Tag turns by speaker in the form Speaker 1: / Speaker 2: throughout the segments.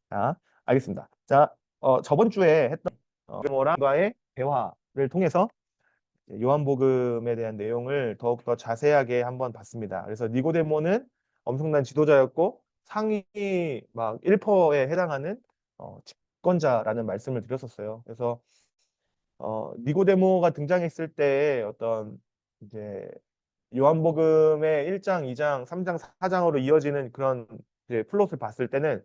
Speaker 1: 자, 알겠습니다. 자, 저번 주에 했던 니고데모랑과의 대화를 통해서 요한복음에 대한 내용을 더욱더 자세하게 한번 봤습니다. 그래서 니고데모는 엄청난 지도자였고 상위 막 1%에 해당하는 집권자라는 말씀을 드렸었어요. 그래서 니고데모가 등장했을 때 어떤 이제 요한복음의 1장, 2장, 3장, 4장으로 이어지는 그런 이제 플롯을 봤을 때는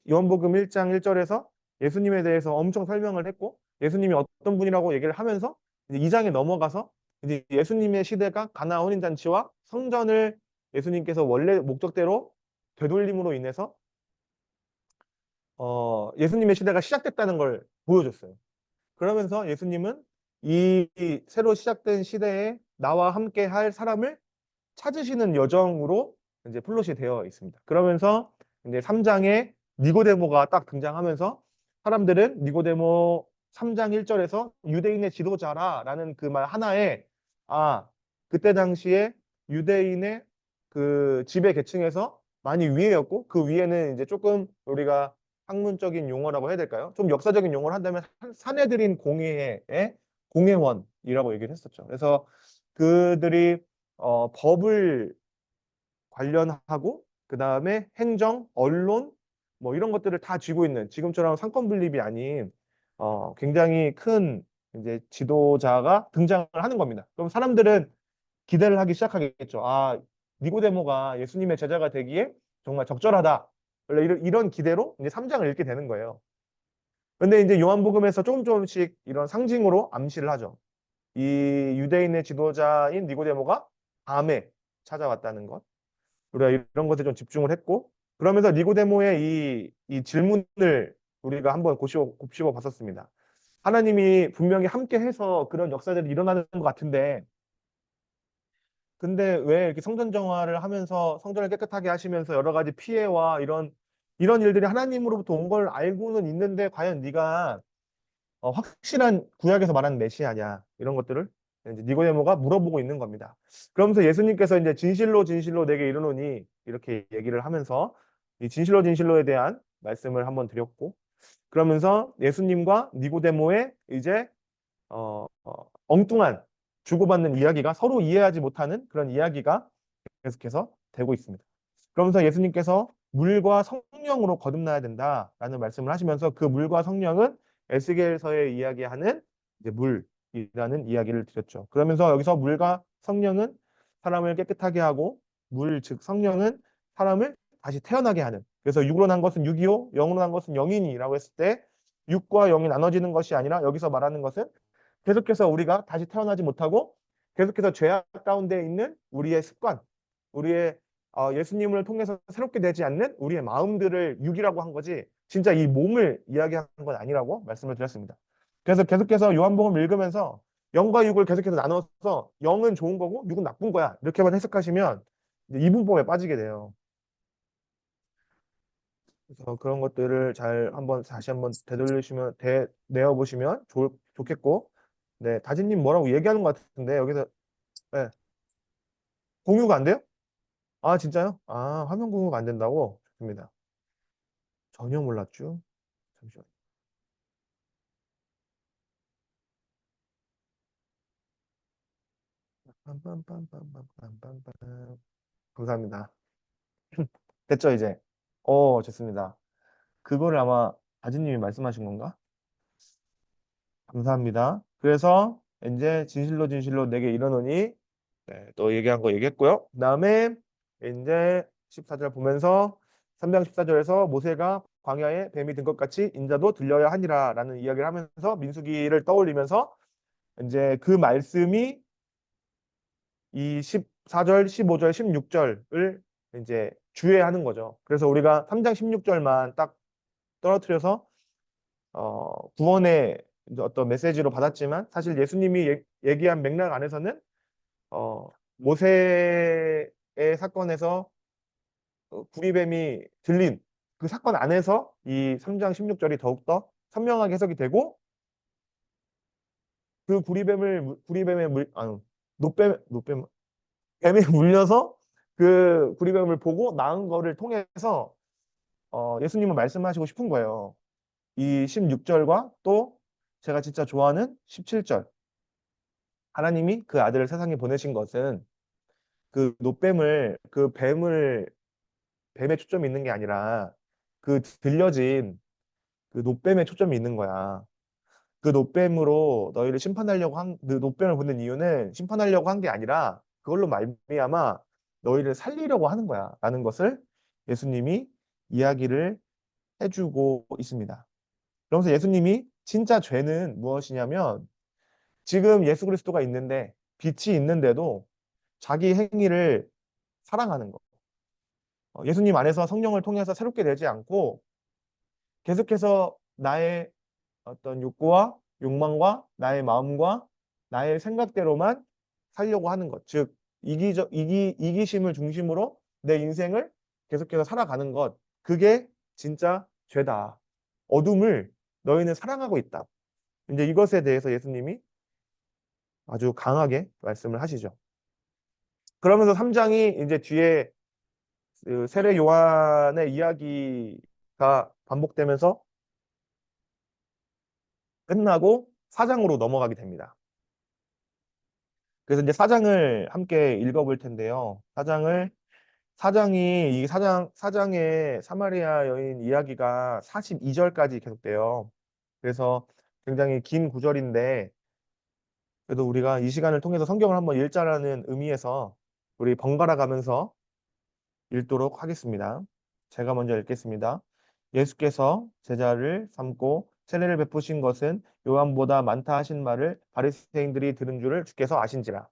Speaker 1: 요한복음 1장 1절에서 예수님에 대해서 엄청 설명을 했고 예수님이 어떤 분이라고 얘기를 하면서 이제 2장에 넘어가서 이제 예수님의 시대가 가나 혼인 잔치와 성전을 예수님께서 원래 목적대로 되돌림으로 인해서 예수님의 시대가 시작됐다는 걸 보여줬어요. 그러면서 예수님은 이 새로 시작된 시대에 나와 함께 할 사람을 찾으시는 여정으로 이제 플롯이 되어 있습니다. 그러면서 이제 3장에 니고데모가 딱 등장하면서 사람들은 니고데모 3장 1절에서 유대인의 지도자라라는 그 말 하나에 아, 그때 당시에 유대인의 그 지배 계층에서 많이 위에였고 그 위에는 이제 조금 우리가 학문적인 용어라고 해야 될까요? 좀 역사적인 용어를 한다면 사내들인 공회의 공회원이라고 얘기를 했었죠. 그래서 그들이 법을 관련하고 그 다음에 행정, 언론 뭐 이런 것들을 다 쥐고 있는 지금처럼 상권 분립이 아닌 굉장히 큰 이제 지도자가 등장을 하는 겁니다. 그럼 사람들은 기대를 하기 시작하겠죠. 아, 니고데모가 예수님의 제자가 되기에 정말 적절하다. 원래 이런 기대로 이제 3장을 읽게 되는 거예요. 근데 이제 요한복음에서 조금 조금씩 이런 상징으로 암시를 하죠. 이 유대인의 지도자인 니고데모가 밤에 찾아왔다는 것. 우리가 이런 것에 좀 집중을 했고 그러면서 니고데모의 이 질문을 우리가 한번 곱씹어 봤었습니다. 하나님이 분명히 함께 해서 그런 역사들이 일어나는 것 같은데 근데 왜 이렇게 성전 정화를 하면서 성전을 깨끗하게 하시면서 여러 가지 피해와 이런 일들이 하나님으로부터 온 걸 알고는 있는데 과연 네가 확실한 구약에서 말하는 메시아냐 이런 것들을 이제 니고데모가 물어보고 있는 겁니다. 그러면서 예수님께서 이제 진실로 진실로 내게 이르노니 이렇게 얘기를 하면서 이 진실로 진실로에 대한 말씀을 한번 드렸고 그러면서 예수님과 니고데모의 이제 엉뚱한 주고받는 이야기가 서로 이해하지 못하는 그런 이야기가 계속해서 되고 있습니다. 그러면서 예수님께서 물과 성령으로 거듭나야 된다라는 말씀을 하시면서 그 물과 성령은 에스겔서에 이야기하는 이제 물이라는 이야기를 드렸죠. 그러면서 여기서 물과 성령은 사람을 깨끗하게 하고 물, 즉 성령은 사람을 다시 태어나게 하는. 그래서 육으로 난 것은 육이요, 영으로 난 것은 영이니라고 했을 때 육과 영이 나눠지는 것이 아니라 여기서 말하는 것은 계속해서 우리가 다시 태어나지 못하고 계속해서 죄악 가운데 있는 우리의 습관, 우리의 예수님을 통해서 새롭게 되지 않는 우리의 마음들을 육이라고 한 거지 진짜 이 몸을 이야기한 건 아니라고 말씀을 드렸습니다. 그래서 계속해서 요한복음 읽으면서 영과 육을 계속해서 나눠서 영은 좋은 거고 육은 나쁜 거야 이렇게만 해석하시면 이제 이분법에 빠지게 돼요. 그래서 그런 것들을 잘 한번 다시 한번 되돌리시면 내어 보시면 좋겠고 네 다진님 뭐라고 얘기하는 것 같은데 여기서 네, 공유가 안 돼요? 아 진짜요? 아 화면 공유가 안 된다고? 좋습니다. 전혀 몰랐죠. 잠시만요. 빰빰빰빰빰빰빰빰. 감사합니다. 됐죠, 이제? 좋습니다. 그거를 아마 아진님이 말씀하신 건가? 감사합니다. 그래서 이제 진실로 진실로 내게 이르노니 네, 또 얘기한 거 얘기했고요. 그다음에 이제 14절 보면서 3장 14절에서 모세가 광야에 뱀이 든 것 같이 인자도 들려야 하니라라는 이야기를 하면서 민수기를 떠올리면서 이제 그 말씀이 이 14절, 15절, 16절을 이제 주의하는 거죠. 그래서 우리가 3장 16절만 딱 떨어뜨려서 구원의 이제 어떤 메시지로 받았지만 사실 예수님이 얘기한 맥락 안에서는 모세의 사건에서 구리뱀이 들린 그 사건 안에서 이 3장 16절이 더욱더 선명하게 해석이 되고 그 구리뱀의 노뱀 뱀에 물려서 그 구리뱀을 보고 나은 거를 통해서 예수님은 말씀하시고 싶은 거예요. 이 16절과 또 제가 진짜 좋아하는 17절. 하나님이 그 아들을 세상에 보내신 것은 그 노뱀을 그 뱀에 초점이 있는 게 아니라 그 들려진 그 노뱀에 초점이 있는 거야. 그 노뱀으로 너희를 심판하려고 그 노뱀을 보낸 이유는 심판하려고 한 게 아니라 그걸로 말미암아 너희를 살리려고 하는 거야. 라는 것을 예수님이 이야기를 해주고 있습니다. 그러면서 예수님이 진짜 죄는 무엇이냐면 지금 예수 그리스도가 있는데 빛이 있는데도 자기 행위를 사랑하는 거. 예수님 안에서 성령을 통해서 새롭게 되지 않고 계속해서 나의 어떤 욕구와 욕망과 나의 마음과 나의 생각대로만 살려고 하는 것. 즉, 이기심을 중심으로 내 인생을 계속해서 살아가는 것. 그게 진짜 죄다. 어둠을 너희는 사랑하고 있다. 이제 이것에 대해서 예수님이 아주 강하게 말씀을 하시죠. 그러면서 3장이 이제 뒤에 그 세례 요한의 이야기가 반복되면서 끝나고 4장으로 넘어가게 됩니다. 그래서 이제 4장을 함께 읽어볼 텐데요. 사장이 이 사장의 사마리아 여인 이야기가 42절까지 계속돼요. 그래서 굉장히 긴 구절인데 그래도 우리가 이 시간을 통해서 성경을 한번 읽자라는 의미에서 우리 번갈아 가면서 읽도록 하겠습니다. 제가 먼저 읽겠습니다. 예수께서 제자를 삼고 세례를 베푸신 것은 요한보다 많다 하신 말을 바리새인들이 들은 줄을 주께서 아신지라.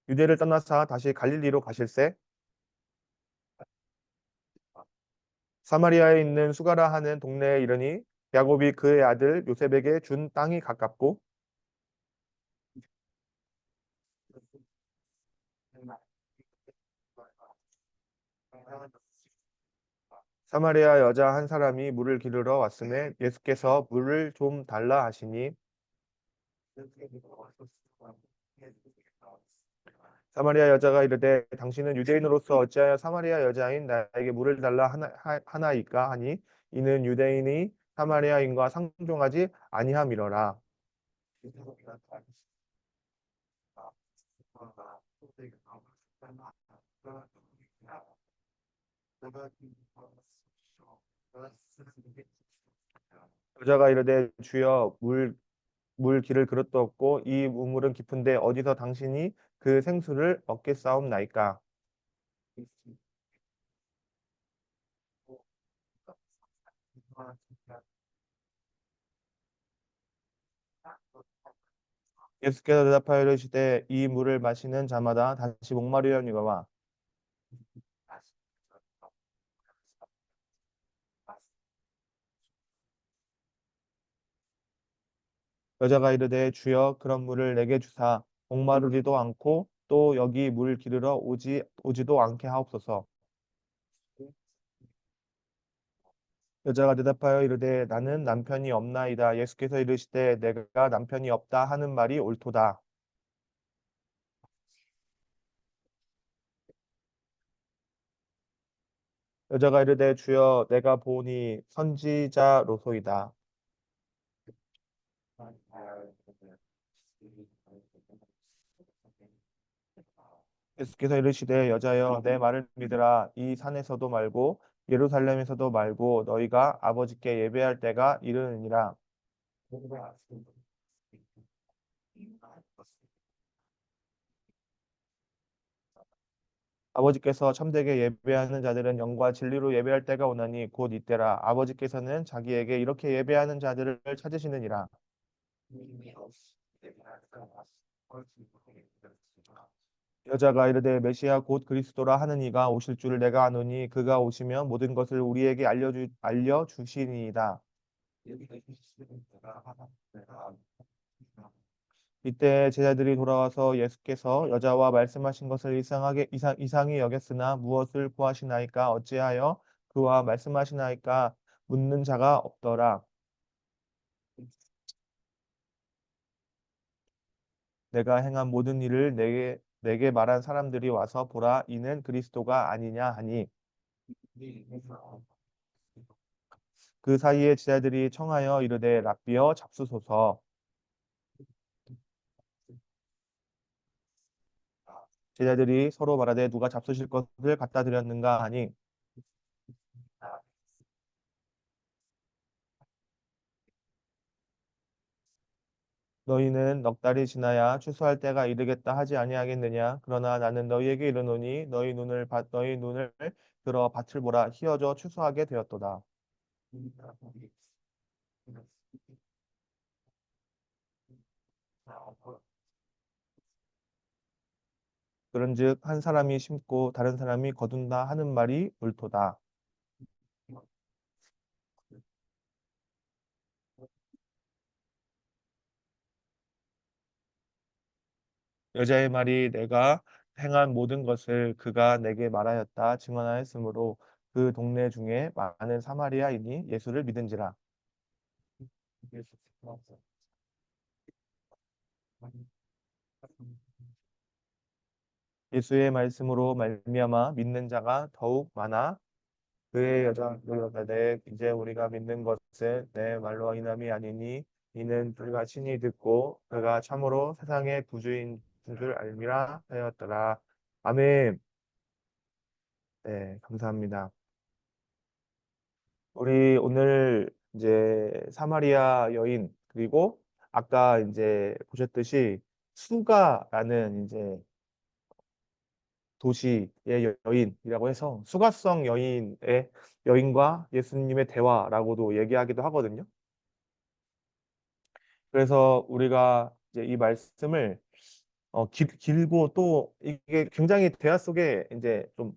Speaker 1: 유대를 떠나사 다시 갈릴리로 가실새 사마리아에 있는 수가라 하는 동네에 이르니 야곱이 그의 아들 요셉에게 준 땅이 가깝고 사마리아 여자 한 사람이 물을 기르러 왔음에 예수께서 물을 좀 달라 하시니 사마리아 여자가 이르되 당신은 유대인으로서 어찌하여 사마리아 여자인 나에게 물을 달라 하나이까 하니 이는 유대인이 사마리아인과 상종하지 아니함이러라. 여자가 이르되 주여 물 기를 그릇도 없고 이 우물은 깊은데 어디서 당신이 그 생수를 얻겠사옵나이까. 예수께서 대답하여 이르시되 이 물을 마시는 자마다 다시 목마르려니와 여자가 이르되 주여 그런 물을 내게 주사 목마르지도 않고 또 여기 물 기르러 오지도 않게 하옵소서. 여자가 대답하여 이르되 나는 남편이 없나이다. 예수께서 이르시되 내가 남편이 없다 하는 말이 옳도다. 여자가 이르되 주여 내가 보니 선지자로소이다. 예수께서 이르시되 여자여 내 말을 믿으라. 이 산에서도 말고 예루살렘에서도 말고 너희가 아버지께 예배할 때가 이르느니라. 아버지께서 참되게 예배하는 자들은 영과 진리로 예배할 때가 오나니 곧 이때라. 아버지께서는 자기에게 이렇게 예배하는 자들을 찾으시느니라. 여자가 이르되 메시아 곧 그리스도라 하는 이가 오실 줄을 내가 아노니 그가 오시면 모든 것을 우리에게 알려주시니이다. 이때 제자들이 돌아와서 예수께서 여자와 말씀하신 것을 이상히 여겼으나 무엇을 구하시나이까 어찌하여 그와 말씀하시나이까 묻는 자가 없더라. 내가 행한 모든 일을 내게 말한 사람들이 와서 보라 이는 그리스도가 아니냐 하니 그 사이에 제자들이 청하여 이르되 랍비여 잡수소서. 제자들이 서로 말하되 누가 잡수실 것을 갖다 드렸는가 하니 너희는 넉 달이 지나야 추수할 때가 이르겠다 하지 아니하겠느냐. 그러나 나는 너희에게 이르노니 너희 눈을 들어 밭을 보라 희어져 추수하게 되었도다. 그런즉 한 사람이 심고 다른 사람이 거둔다 하는 말이 옳도다. 여자의 말이 내가 행한 모든 것을 그가 내게 말하였다 증언하였으므로 그 동네 중에 많은 사마리아인이 예수를 믿은지라. 예수의 말씀으로 말미암아 믿는 자가 더욱 많아 그의 여자들에 이제 우리가 믿는 것은 내 말로 인함이 아니니 이는 그가 친히 듣고 그가 참으로 세상의 구주인 줄 알미라 하였더라. 아멘. 네, 감사합니다. 우리 오늘 이제 사마리아 여인 그리고 아까 이제 보셨듯이 수가라는 이제 도시의 여인이라고 해서 수가성 여인의 여인과 예수님의 대화라고도 얘기하기도 하거든요. 그래서 우리가 이제 이 말씀을 길고 또 이게 굉장히 대화 속에 이제 좀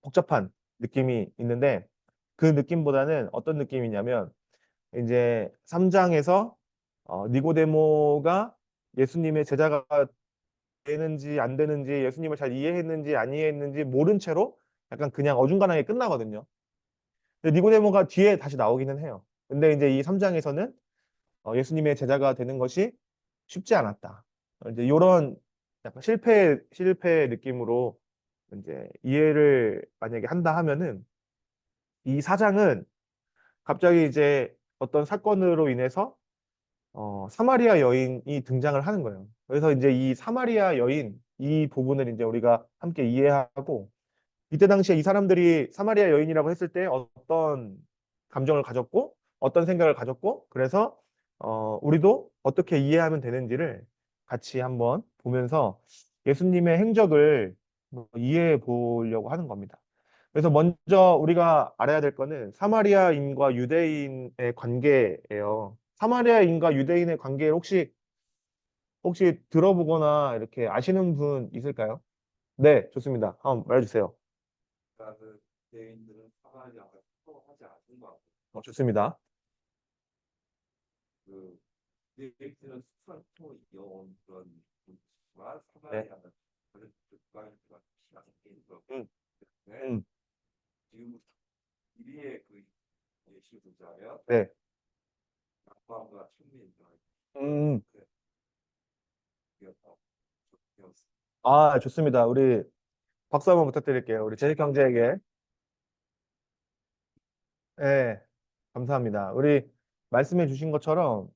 Speaker 1: 복잡한 느낌이 있는데 그 느낌보다는 어떤 느낌이냐면 이제 3장에서 니고데모가 예수님의 제자가 되는지 안 되는지 예수님을 잘 이해했는지 안 이해했는지 모른 채로 약간 그냥 어중간하게 끝나거든요. 근데 니고데모가 뒤에 다시 나오기는 해요. 근데 이제 이 3장에서는 예수님의 제자가 되는 것이 쉽지 않았다. 이제 이런 약간 실패 느낌으로 이제 이해를 만약에 한다 하면은 이 4장은 갑자기 이제 어떤 사건으로 인해서 사마리아 여인이 등장을 하는 거예요. 그래서 이제 이 사마리아 여인 이 부분을 이제 우리가 함께 이해하고 이때 당시에 이 사람들이 사마리아 여인이라고 했을 때 어떤 감정을 가졌고 어떤 생각을 가졌고 그래서 우리도 어떻게 이해하면 되는지를 같이 한번 보면서 예수님의 행적을 뭐 이해해 보려고 하는 겁니다. 그래서 먼저 우리가 알아야 될 거는 사마리아인과 유대인의 관계예요. 사마리아인과 유대인의 관계를 혹시 들어보거나 이렇게 아시는 분 있을까요? 네, 좋습니다. 한번 말해주세요. 좋습니다. 네. 음, 음, 네. 음, 좋습니다. 우리 박수 한번 부탁드릴게요. 우리 재직 형제에게. 네, 감사합니다. 우리 말씀해 주신 것처럼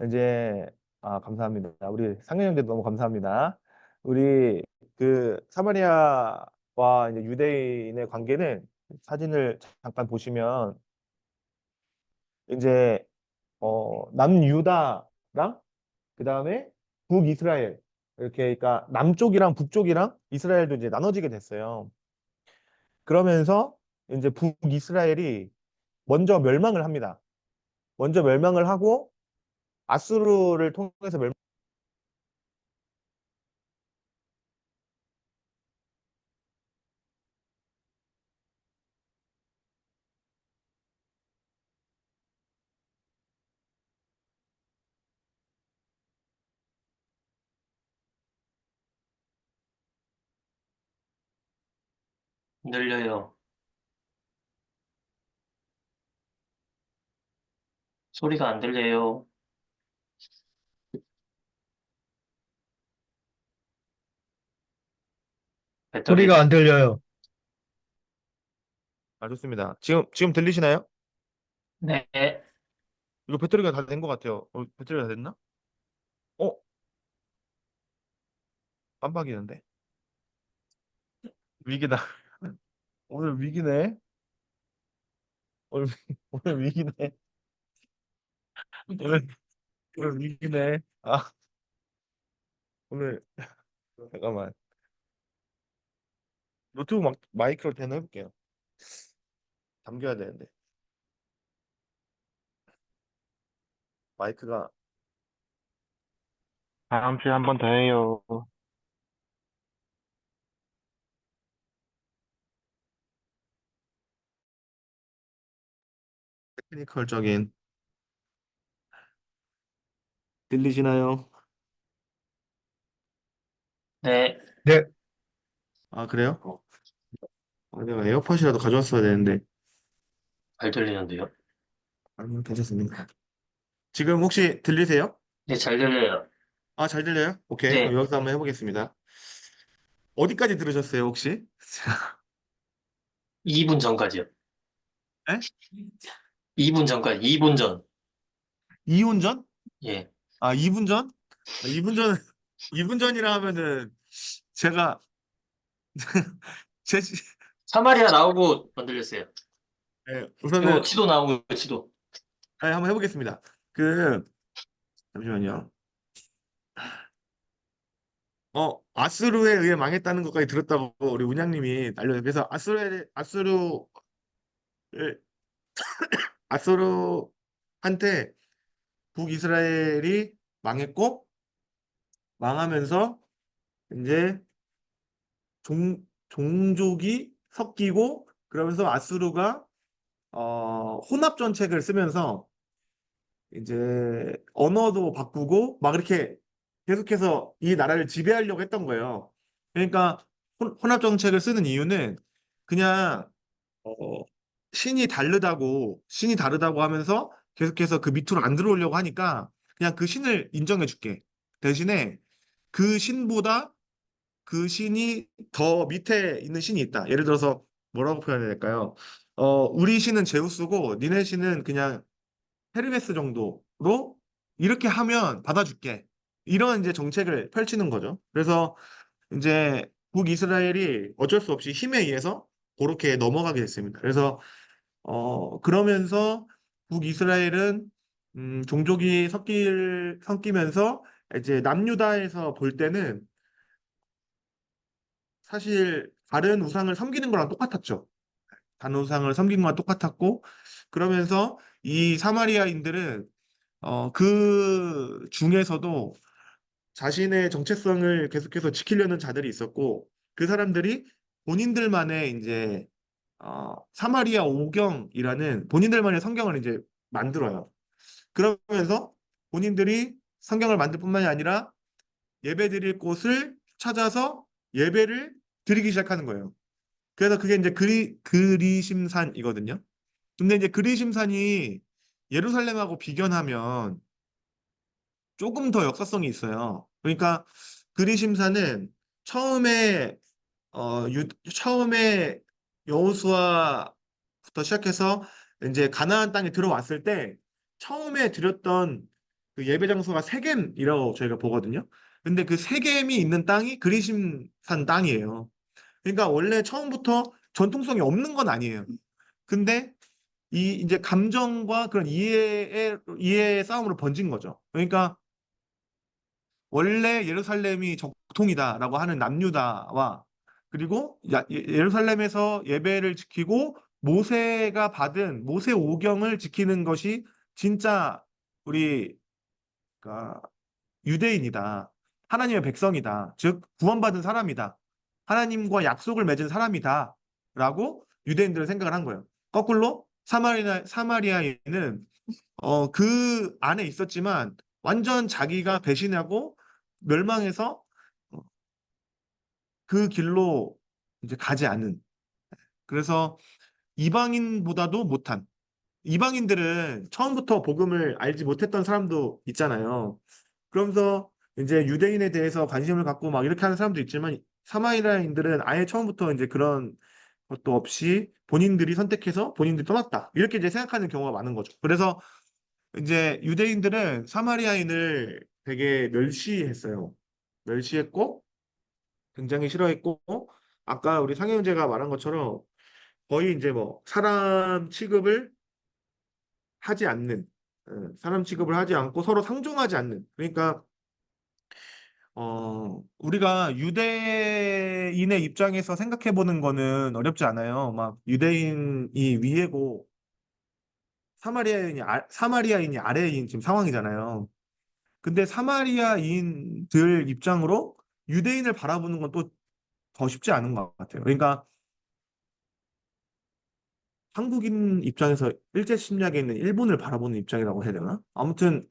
Speaker 1: 이제 감사합니다. 우리 상현 형제도 너무 감사합니다. 우리 그 사마리아와 이제 유대인의 관계는 사진을 잠깐 보시면 이제 남유다랑 그다음에 북이스라엘 이렇게 그러니까 남쪽이랑 북쪽이랑 이스라엘도 이제 나눠지게 됐어요. 그러면서 이제 북이스라엘이 먼저 멸망을 합니다. 먼저 멸망을 하고 아수르를 통해서
Speaker 2: 들려요. 소리가 안 들려요. 배터리.
Speaker 3: 소리가 안 들려요.
Speaker 1: 아, 좋습니다. 지금 들리시나요?
Speaker 2: 네.
Speaker 1: 이거 배터리가 다 된 것 같아요. 배터리가 다 됐나? 어, 깜빡이는데. 위기다. 오늘 위기네. 오늘, 오늘 위기네. 오늘, 오늘 위기네. 아, 오늘, 잠깐만. 노트북 마이크로 대는 해볼게요. 잠겨야 되는데. 마이크가. 다음 주에 한 번 더 해요. 테크니컬적인. 들리시나요?
Speaker 2: 네.
Speaker 3: 네,
Speaker 1: 아, 그래요? 내가 에어팟이라도 가져왔어야 되는데.
Speaker 2: 잘 들리는데요?
Speaker 1: 아니면 괜찮습니다. 지금 혹시 들리세요?
Speaker 2: 네, 잘 들려요.
Speaker 1: 아, 잘 들려요? 오케이. 그럼
Speaker 2: 네.
Speaker 1: 여기서 한번 해보겠습니다. 어디까지 들으셨어요, 혹시?
Speaker 2: 2분 전까지요.
Speaker 1: 네?
Speaker 2: 2분 전까지, 2분 전.
Speaker 1: 2분 전?
Speaker 2: 예.
Speaker 1: 아, 2분 전? 2분 전, 2분 전이라 하면은 제가 제,
Speaker 2: 사마리아 나오고 만들렸어요.
Speaker 1: 네,
Speaker 2: 그리고
Speaker 1: 우선은
Speaker 2: 치도 나오고, 치도.
Speaker 1: 네, 한번 해보겠습니다. 그, 잠시만요. 아수르에 의해 망했다는 것까지 들었다고 우리 운양님이 알려요. 그래서 아수르한테 북이스라엘이 망했고, 망하면서 이제 종족이 섞이고, 그러면서 아수르가 혼합 정책을 쓰면서 이제 언어도 바꾸고 막 이렇게 계속해서 이 나라를 지배하려고 했던 거예요. 그러니까 혼합 정책을 쓰는 이유는 그냥 어, 신이 다르다고 하면서 계속해서 그 밑으로 안 들어오려고 하니까 그냥 그 신을 인정해 줄게. 대신에 그 신보다 그 신이 더 밑에 있는 신이 있다. 예를 들어서 뭐라고 표현해야 될까요? 우리 신은 제우스고 니네 신은 그냥 헤르메스 정도로 이렇게 하면 받아줄게. 이런 이제 정책을 펼치는 거죠. 그래서 이제 북이스라엘이 어쩔 수 없이 힘에 의해서 그렇게 넘어가게 됐습니다. 그래서 그러면서 북이스라엘은 종족이 섞이면서 이제 남유다에서 볼 때는 사실 다른 우상을 섬기는 거랑 똑같았죠. 다른 우상을 섬긴 거랑 똑같았고 그러면서 이 사마리아인들은 그 중에서도 자신의 정체성을 계속해서 지키려는 자들이 있었고, 그 사람들이 본인들만의 이제, 사마리아 오경이라는 본인들만의 성경을 이제 만들어요. 그러면서 본인들이 성경을 만들 뿐만이 아니라 예배 드릴 곳을 찾아서 예배를 드리기 시작하는 거예요. 그래서 그게 이제 그리심산이거든요. 근데 이제 그리심산이 예루살렘하고 비견하면 조금 더 역사성이 있어요. 그러니까 그리심산은 처음에 처음에 여호수아부터 시작해서 이제 가나안 땅에 들어왔을 때 처음에 드렸던 그 예배 장소가 세겜이라고 저희가 보거든요. 근데 그 세겜이 있는 땅이 그리심산 땅이에요. 그러니까 원래 처음부터 전통성이 없는 건 아니에요. 근데 이 이제 감정과 그런 이해의 싸움으로 번진 거죠. 그러니까 원래 예루살렘이 정통이다라고 하는 남유다와 그리고 예루살렘에서 예배를 지키고 모세가 받은 모세 오경을 지키는 것이 진짜 우리 그러니까 유대인이다. 하나님의 백성이다. 즉 구원받은 사람이다. 하나님과 약속을 맺은 사람이다. 라고 유대인들은 생각을 한 거예요. 거꾸로 사마리아인은 그 안에 있었지만 완전 자기가 배신하고 멸망해서 어, 그 길로 이제 가지 않은. 그래서 이방인보다도 못한. 이방인들은 처음부터 복음을 알지 못했던 사람도 있잖아요. 그러면서 이제 유대인에 대해서 관심을 갖고 막 이렇게 하는 사람도 있지만 사마리아인들은 아예 처음부터 이제 그런 것도 없이 본인들이 선택해서 본인들이 떠났다. 이렇게 이제 생각하는 경우가 많은 거죠. 그래서 이제 유대인들은 사마리아인을 되게 멸시했어요. 멸시했고 굉장히 싫어했고 아까 우리 상해 형제가 말한 것처럼 거의 이제 뭐 사람 취급을 하지 않는 사람 취급을 하지 않고 서로 상종하지 않는 그러니까 우리가 유대인의 입장에서 생각해 보는 거는 어렵지 않아요. 막 유대인이 위에고 사마리아인이 아래인 지금 상황이잖아요. 근데 사마리아인들 입장으로 유대인을 바라보는 건 또 더 쉽지 않은 것 같아요. 그러니까 한국인 입장에서 일제심리학에 있는 일본을 바라보는 입장이라고 해야 되나? 아무튼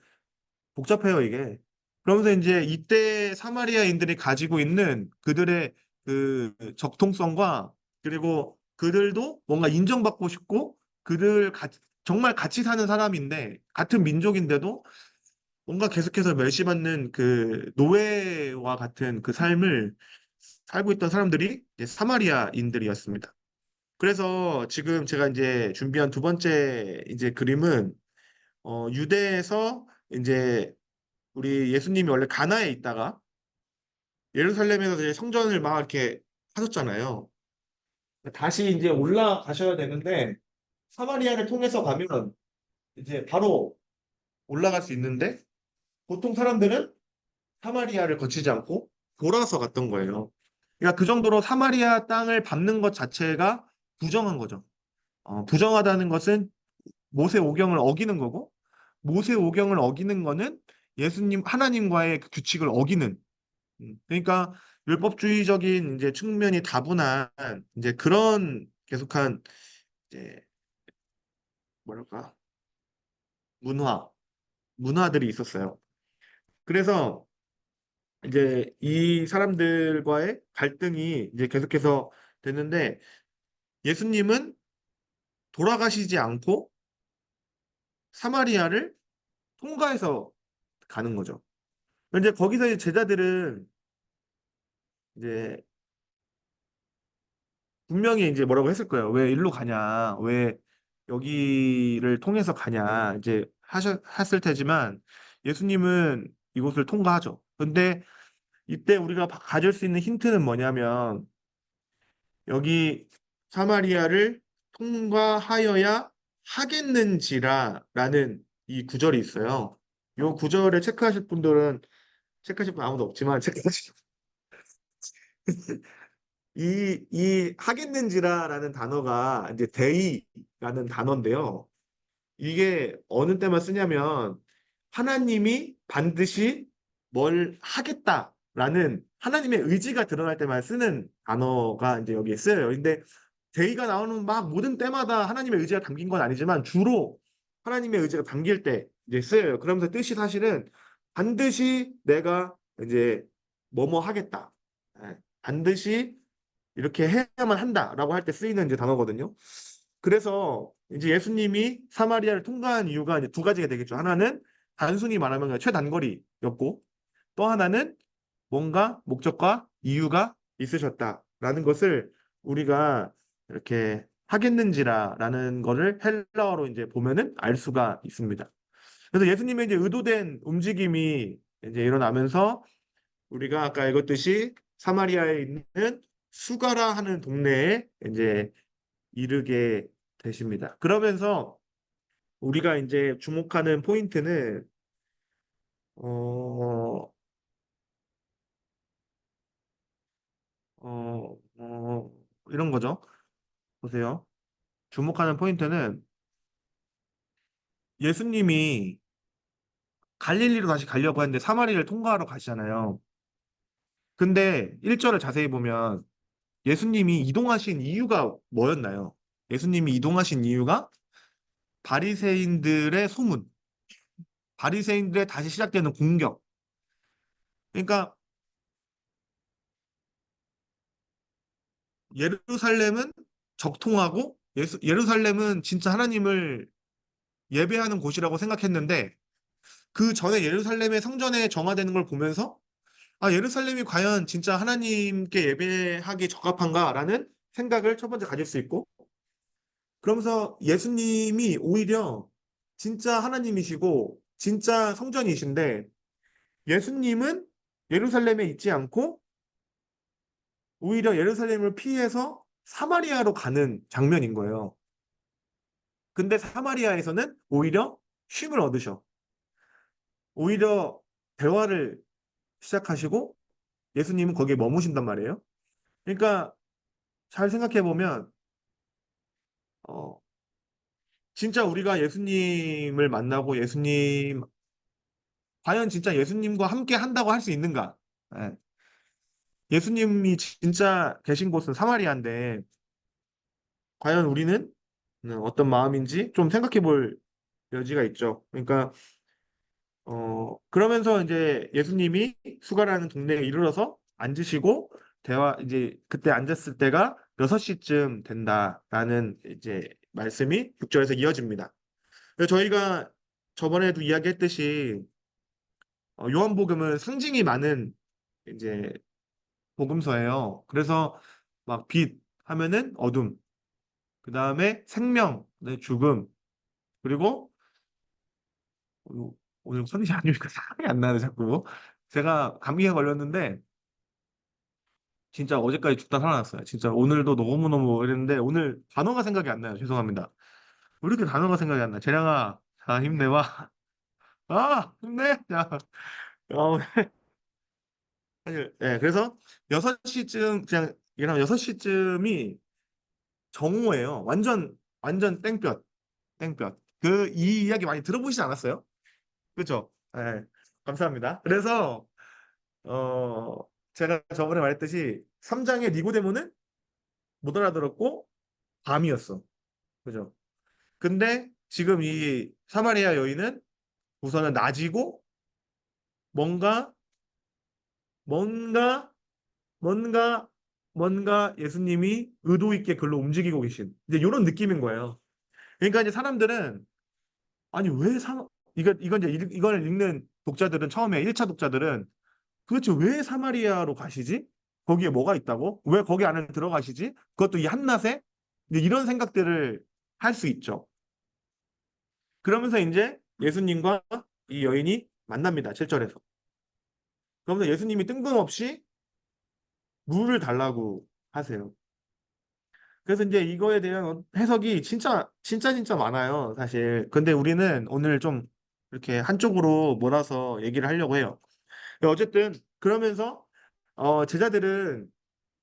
Speaker 1: 복잡해요, 이게. 그러면서 이제 이때 사마리아인들이 가지고 있는 그들의 그 적통성과 그리고 그들도 뭔가 인정받고 싶고 정말 같이 사는 사람인데 같은 민족인데도 뭔가 계속해서 멸시받는 그 노예와 같은 그 삶을 살고 있던 사람들이 이제 사마리아인들이었습니다. 그래서 지금 제가 이제 준비한 두 번째 이제 그림은 유대에서 이제 우리 예수님이 원래 가나에 있다가 예루살렘에서 이제 성전을 막 이렇게 하셨잖아요. 다시 이제 올라가셔야 되는데 사마리아를 통해서 가면 이제 바로 올라갈 수 있는데 보통 사람들은 사마리아를 거치지 않고 돌아서 갔던 거예요. 그러니까 그 정도로 사마리아 땅을 밟는 것 자체가 부정한 거죠. 부정하다는 것은 모세 오경을 어기는 거고 모세 오경을 어기는 거는 예수님 하나님과의 그 규칙을 어기는 그러니까 율법주의적인 이제 측면이 다분한 이제 그런 계속한 이제 뭐랄까 문화 문화들이 있었어요. 그래서 이제 이 사람들과의 갈등이 이제 계속해서 됐는데 예수님은 돌아가시지 않고 사마리아를 통과해서 가는 거죠. 이제 거기서 이제 제자들은 이제 분명히 이제 뭐라고 했을 거예요. 왜 일로 가냐? 왜 여기를 통해서 가냐? 이제 하셨을 테지만 예수님은 이곳을 통과하죠. 근데 이때 우리가 가질 수 있는 힌트는 뭐냐면 여기 사마리아를 통과하여야 하겠는지라라는 이 구절이 있어요. 이 구절을 체크하실 분 아무도 없지만 체크하실 이 하겠는지라라는 단어가 이제 데이라는 단어인데요. 이게 어느 때만 쓰냐면 하나님이 반드시 뭘 하겠다라는 하나님의 의지가 드러날 때만 쓰는 단어가 이제 여기에 쓰여요. 근데 데이가 나오는 막 모든 때마다 하나님의 의지가 담긴 건 아니지만 주로 하나님의 의지가 담길 때 이제 쓰여요. 그러면서 뜻이 사실은 반드시 내가 이제 뭐뭐 하겠다. 반드시 이렇게 해야만 한다라고 할 때 쓰이는 이제 단어거든요. 그래서 이제 예수님이 사마리아를 통과한 이유가 이제 두 가지가 되겠죠. 하나는 단순히 말하면 그냥 최단거리였고 또 하나는 뭔가 목적과 이유가 있으셨다라는 것을 우리가 이렇게 하겠는지라라는 거를 헬라어로 이제 보면은 알 수가 있습니다. 그래서 예수님의 이제 의도된 움직임이 이제 일어나면서 우리가 아까 읽었듯이 사마리아에 있는 수가라 하는 동네에 이제 이르게 되십니다. 그러면서 우리가 이제 주목하는 포인트는 어, 이런 거죠. 보세요. 주목하는 포인트는 예수님이 갈릴리로 다시 가려고 했는데 사마리아를 통과하러 가시잖아요. 근데 1절을 자세히 보면 예수님이 이동하신 이유가 뭐였나요? 예수님이 이동하신 이유가 바리새인들의 소문, 바리새인들의 다시 시작되는 공격. 그러니까 예루살렘은 적통하고 예루살렘은 진짜 하나님을 예배하는 곳이라고 생각했는데 그 전에 예루살렘의 성전에 정화되는 걸 보면서 아, 예루살렘이 과연 진짜 하나님께 예배하기 적합한가라는 생각을 첫 번째 가질 수 있고, 그러면서 예수님이 오히려 진짜 하나님이시고, 진짜 성전이신데, 예수님은 예루살렘에 있지 않고, 오히려 예루살렘을 피해서 사마리아로 가는 장면인 거예요. 근데 사마리아에서는 오히려 쉼을 얻으셔. 오히려 대화를 시작하시고, 예수님은 거기에 머무신단 말이에요. 그러니까 잘 생각해 보면 어, 진짜 우리가 예수님을 만나고 예수님 과연 진짜 예수님과 함께 한다고 할 수 있는가? 예. 예수님이 진짜 계신 곳은 사마리아인데 과연 우리는 어떤 마음인지 좀 생각해 볼 여지가 있죠. 그러니까 그러면서 이제 예수님이 수가라는 동네에 이르러서 앉으시고 대화 이제 그때 앉았을 때가 6시쯤 된다라는 이제 말씀이 6절에서 이어집니다. 그래서 저희가 저번에도 이야기했듯이 요한복음은 상징이 많은 이제 복음서예요. 그래서 막 빛 하면은 어둠, 그 다음에 생명, 네, 죽음, 그리고 오늘 컨디션 안 좋으니까 생각이 안 나네 자꾸. 제가 감기에 걸렸는데 진짜 어제까지 죽다 살아났어요. 진짜 오늘도 너무너무 이랬는데 오늘 단어가 생각이 안 나요. 죄송합니다. 왜 이렇게 단어가 생각이 안 나? 재량아, 자 힘내봐. 아 힘내. 자, 어, 네, 그래서 6시쯤 그냥 일어나면 6시쯤이 정오예요. 완전 땡볕, 땡볕. 그 이 이야기 많이 들어보시지 않았어요? 그렇죠? 네, 감사합니다. 그래서 어 제가 저번에 말했듯이 3장의 니고데모는 못 알아들었고 밤이었어. 그죠? 근데 지금 이 사마리아 여인은 우선은 낮이고 뭔가 뭔가 뭔가 뭔가 예수님이 의도 있게 글로 움직이고 계신 이제 이런 느낌인 거예요. 그러니까 이제 사람들은 아니 왜 이건 이제 이걸 읽는 독자들은 처음에 1차 독자들은 도대체 왜 사마리아로 가시지? 거기에 뭐가 있다고? 왜 거기 안에 들어가시지? 그것도 이 한낮에 이제 이런 생각들을 할 수 있죠. 그러면서 이제 예수님과 이 여인이 만납니다. 7절에서. 그러면서 예수님이 뜬금없이 물을 달라고 하세요. 그래서 이제 이거에 대한 해석이 진짜 많아요, 사실. 근데 우리는 오늘 좀 이렇게 한쪽으로 몰아서 얘기를 하려고 해요. 어쨌든 그러면서 제자들은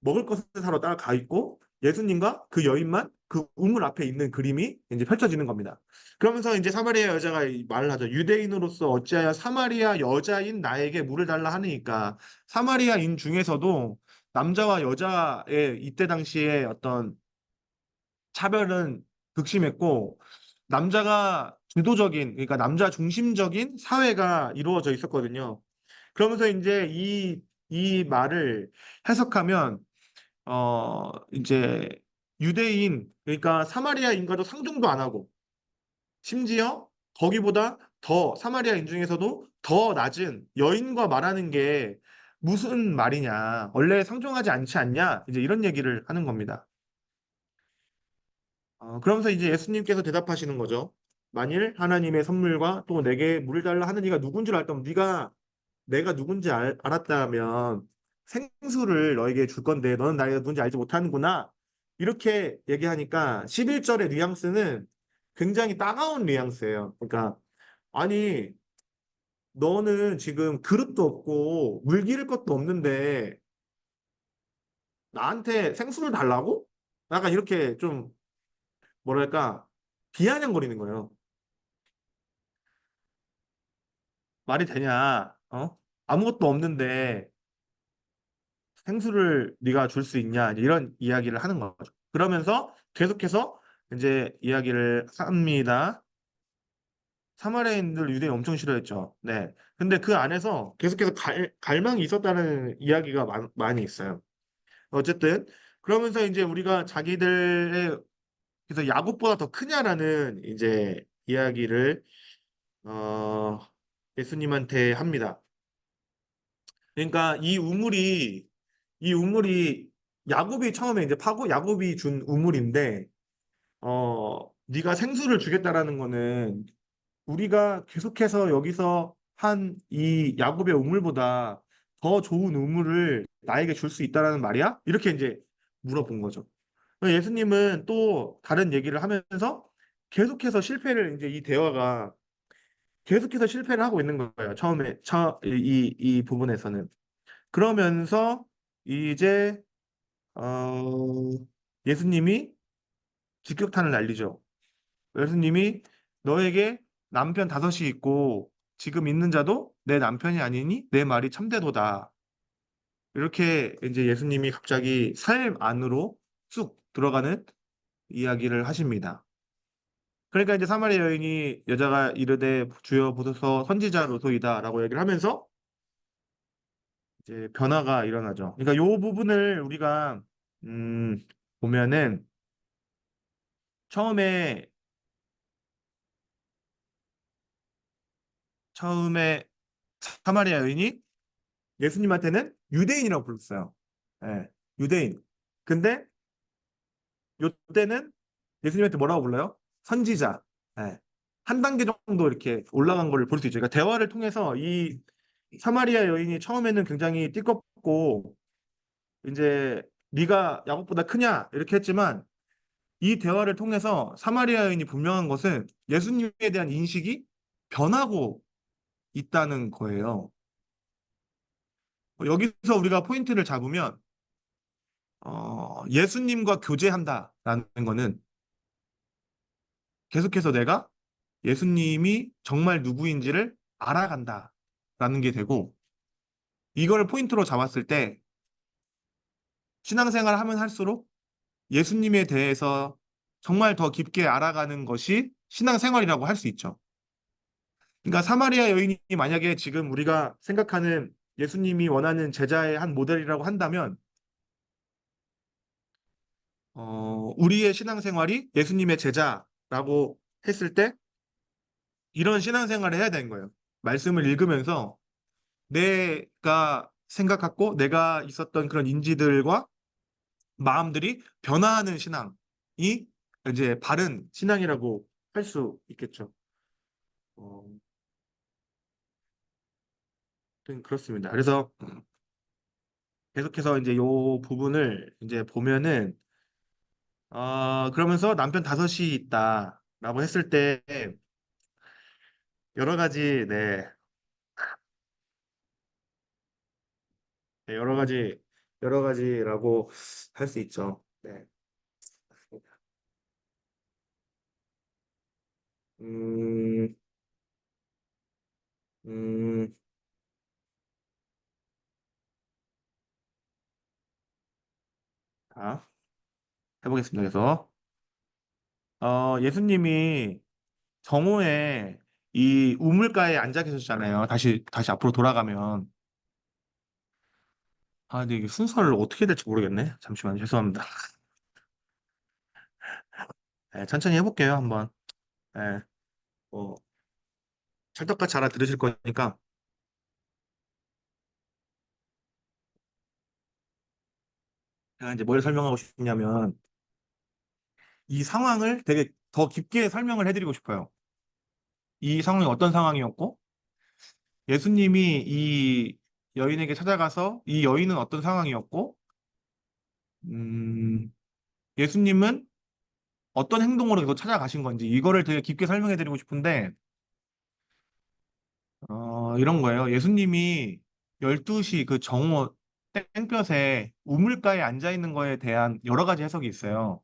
Speaker 1: 먹을 것을 사러 따라가 있고 예수님과 그 여인만 그 우물 앞에 있는 그림이 이제 펼쳐지는 겁니다. 그러면서 이제 사마리아 여자가 이 말을 하죠. 유대인으로서 어찌하여 사마리아 여자인 나에게 물을 달라 하니까 사마리아인 중에서도 남자와 여자의 이때 당시에 어떤 차별은 극심했고 남자가 주도적인 그러니까 남자 중심적인 사회가 이루어져 있었거든요. 그러면서 이제 이 말을 해석하면 이제 유대인 그러니까 사마리아인과도 상종도 안 하고 심지어 거기보다 더 사마리아인 중에서도 더 낮은 여인과 말하는 게 무슨 말이냐 원래 상종하지 않지 않냐 이제 이런 얘기를 하는 겁니다. 그러면서 이제 예수님께서 대답하시는 거죠. 만일 하나님의 선물과 또 내게 물을 달라 하는 이가 누군 줄 알다면 네가 내가 누군지 알았다면 생수를 너에게 줄 건데 너는 나가 누군지 알지 못하는구나. 이렇게 얘기하니까 11절의 뉘앙스는 굉장히 따가운 뉘앙스예요. 그러니까 아니 너는 지금 그릇도 없고 물 기를 것도 없는데 나한테 생수를 달라고? 약간 이렇게 좀 뭐랄까 비아냥거리는 거예요. 말이 되냐? 아무것도 없는데 생수를 네가 줄 수 있냐? 이런 이야기를 하는 거죠. 그러면서 계속해서 이제 이야기를 합니다. 사마리아인들 유대인 엄청 싫어했죠. 네. 근데 그 안에서 계속해서 갈망이 있었다는 이야기가 많이 있어요. 어쨌든 그러면서 이제 우리가 자기들의 그래서 야곱보다 더 크냐라는 이제 이야기를 어, 예수님한테 합니다. 그러니까 이 우물이 야곱이 처음에 이제 파고 야곱이 준 우물인데 네가 생수를 주겠다라는 거는 우리가 계속해서 여기서 한 이 야곱의 우물보다 더 좋은 우물을 나에게 줄 수 있다라는 말이야? 이렇게 이제 물어본 거죠. 예수님은 또 다른 얘기를 하면서 계속해서 실패를 이제 이 대화가 계속해서 실패를 하고 있는 거예요. 처음에 이 부분에서는. 그러면서 이제 어, 예수님이 직격탄을 날리죠. 예수님이 너에게 남편 다섯이 있고 지금 있는 자도 내 남편이 아니니 내 말이 참되도다. 이렇게 이제 예수님이 갑자기 삶 안으로 쑥 들어가는 이야기를 하십니다. 그러니까 이제 사마리아 여인이 여자가 이르되 주여 보소서 선지자로소이다라고 얘기를 하면서 이제 변화가 일어나죠. 그러니까 요 부분을 우리가 음, 보면은 처음에 처음에 사마리아 여인이 예수님한테는 유대인이라고 불렀어요. 예, 유대인. 근데 요때는 예수님한테 뭐라고 불러요? 선지자. 예. 한 단계 정도 이렇게 올라간 걸 볼 수 있죠. 그러니까 대화를 통해서 이 사마리아 여인이 처음에는 굉장히 띠껍고 이제 네가 야곱보다 크냐 이렇게 했지만 이 대화를 통해서 사마리아 여인이 분명한 것은 예수님에 대한 인식이 변하고 있다는 거예요. 여기서 우리가 포인트를 잡으면 예수님과 교제한다라는 거는 계속해서 내가 예수님이 정말 누구인지를 알아간다라는 게 되고 이걸 포인트로 잡았을 때 신앙생활을 하면 할수록 예수님에 대해서 정말 더 깊게 알아가는 것이 신앙생활이라고 할 수 있죠. 그러니까 사마리아 여인이 만약에 지금 우리가 생각하는 예수님이 원하는 제자의 한 모델이라고 한다면 우리의 신앙생활이 예수님의 제자라고 했을 때 이런 신앙생활을 해야 되는 거예요. 말씀을 읽으면서 내가 생각했고 내가 있었던 그런 인지들과 마음들이 변화하는 신앙이 이제 바른 신앙이라고 할 수 있겠죠. 어, 아무튼 그렇습니다. 그래서 계속해서 이제 요 부분을 이제 보면은 그러면서 남편 다섯이 있다라고 했을 때 여러 가지 네, 여러 가지라고 할 수 있죠. 네. 음, 음, 자, 해보겠습니다. 그래서 예수님이 정오에 이 우물가에 앉아 계셨잖아요. 다시 앞으로 돌아가면. 근데 이게 순서를 어떻게 될지 모르겠네. 잠시만요. 죄송합니다. 네, 천천히 해볼게요. 한번. 네, 뭐, 찰떡같이 알아들으실 거니까. 제가 이제 뭘 설명하고 싶냐면, 이 상황을 되게 더 깊게 설명을 해드리고 싶어요. 이 상황이 어떤 상황이었고, 예수님이 이 여인에게 찾아가서 이 여인은 어떤 상황이었고, 음, 예수님은 어떤 행동으로 계속 찾아가신 건지, 이거를 되게 깊게 설명해드리고 싶은데, 이런 거예요. 예수님이 12시 그 정오 땡볕에 우물가에 앉아 있는 거에 대한 여러 가지 해석이 있어요.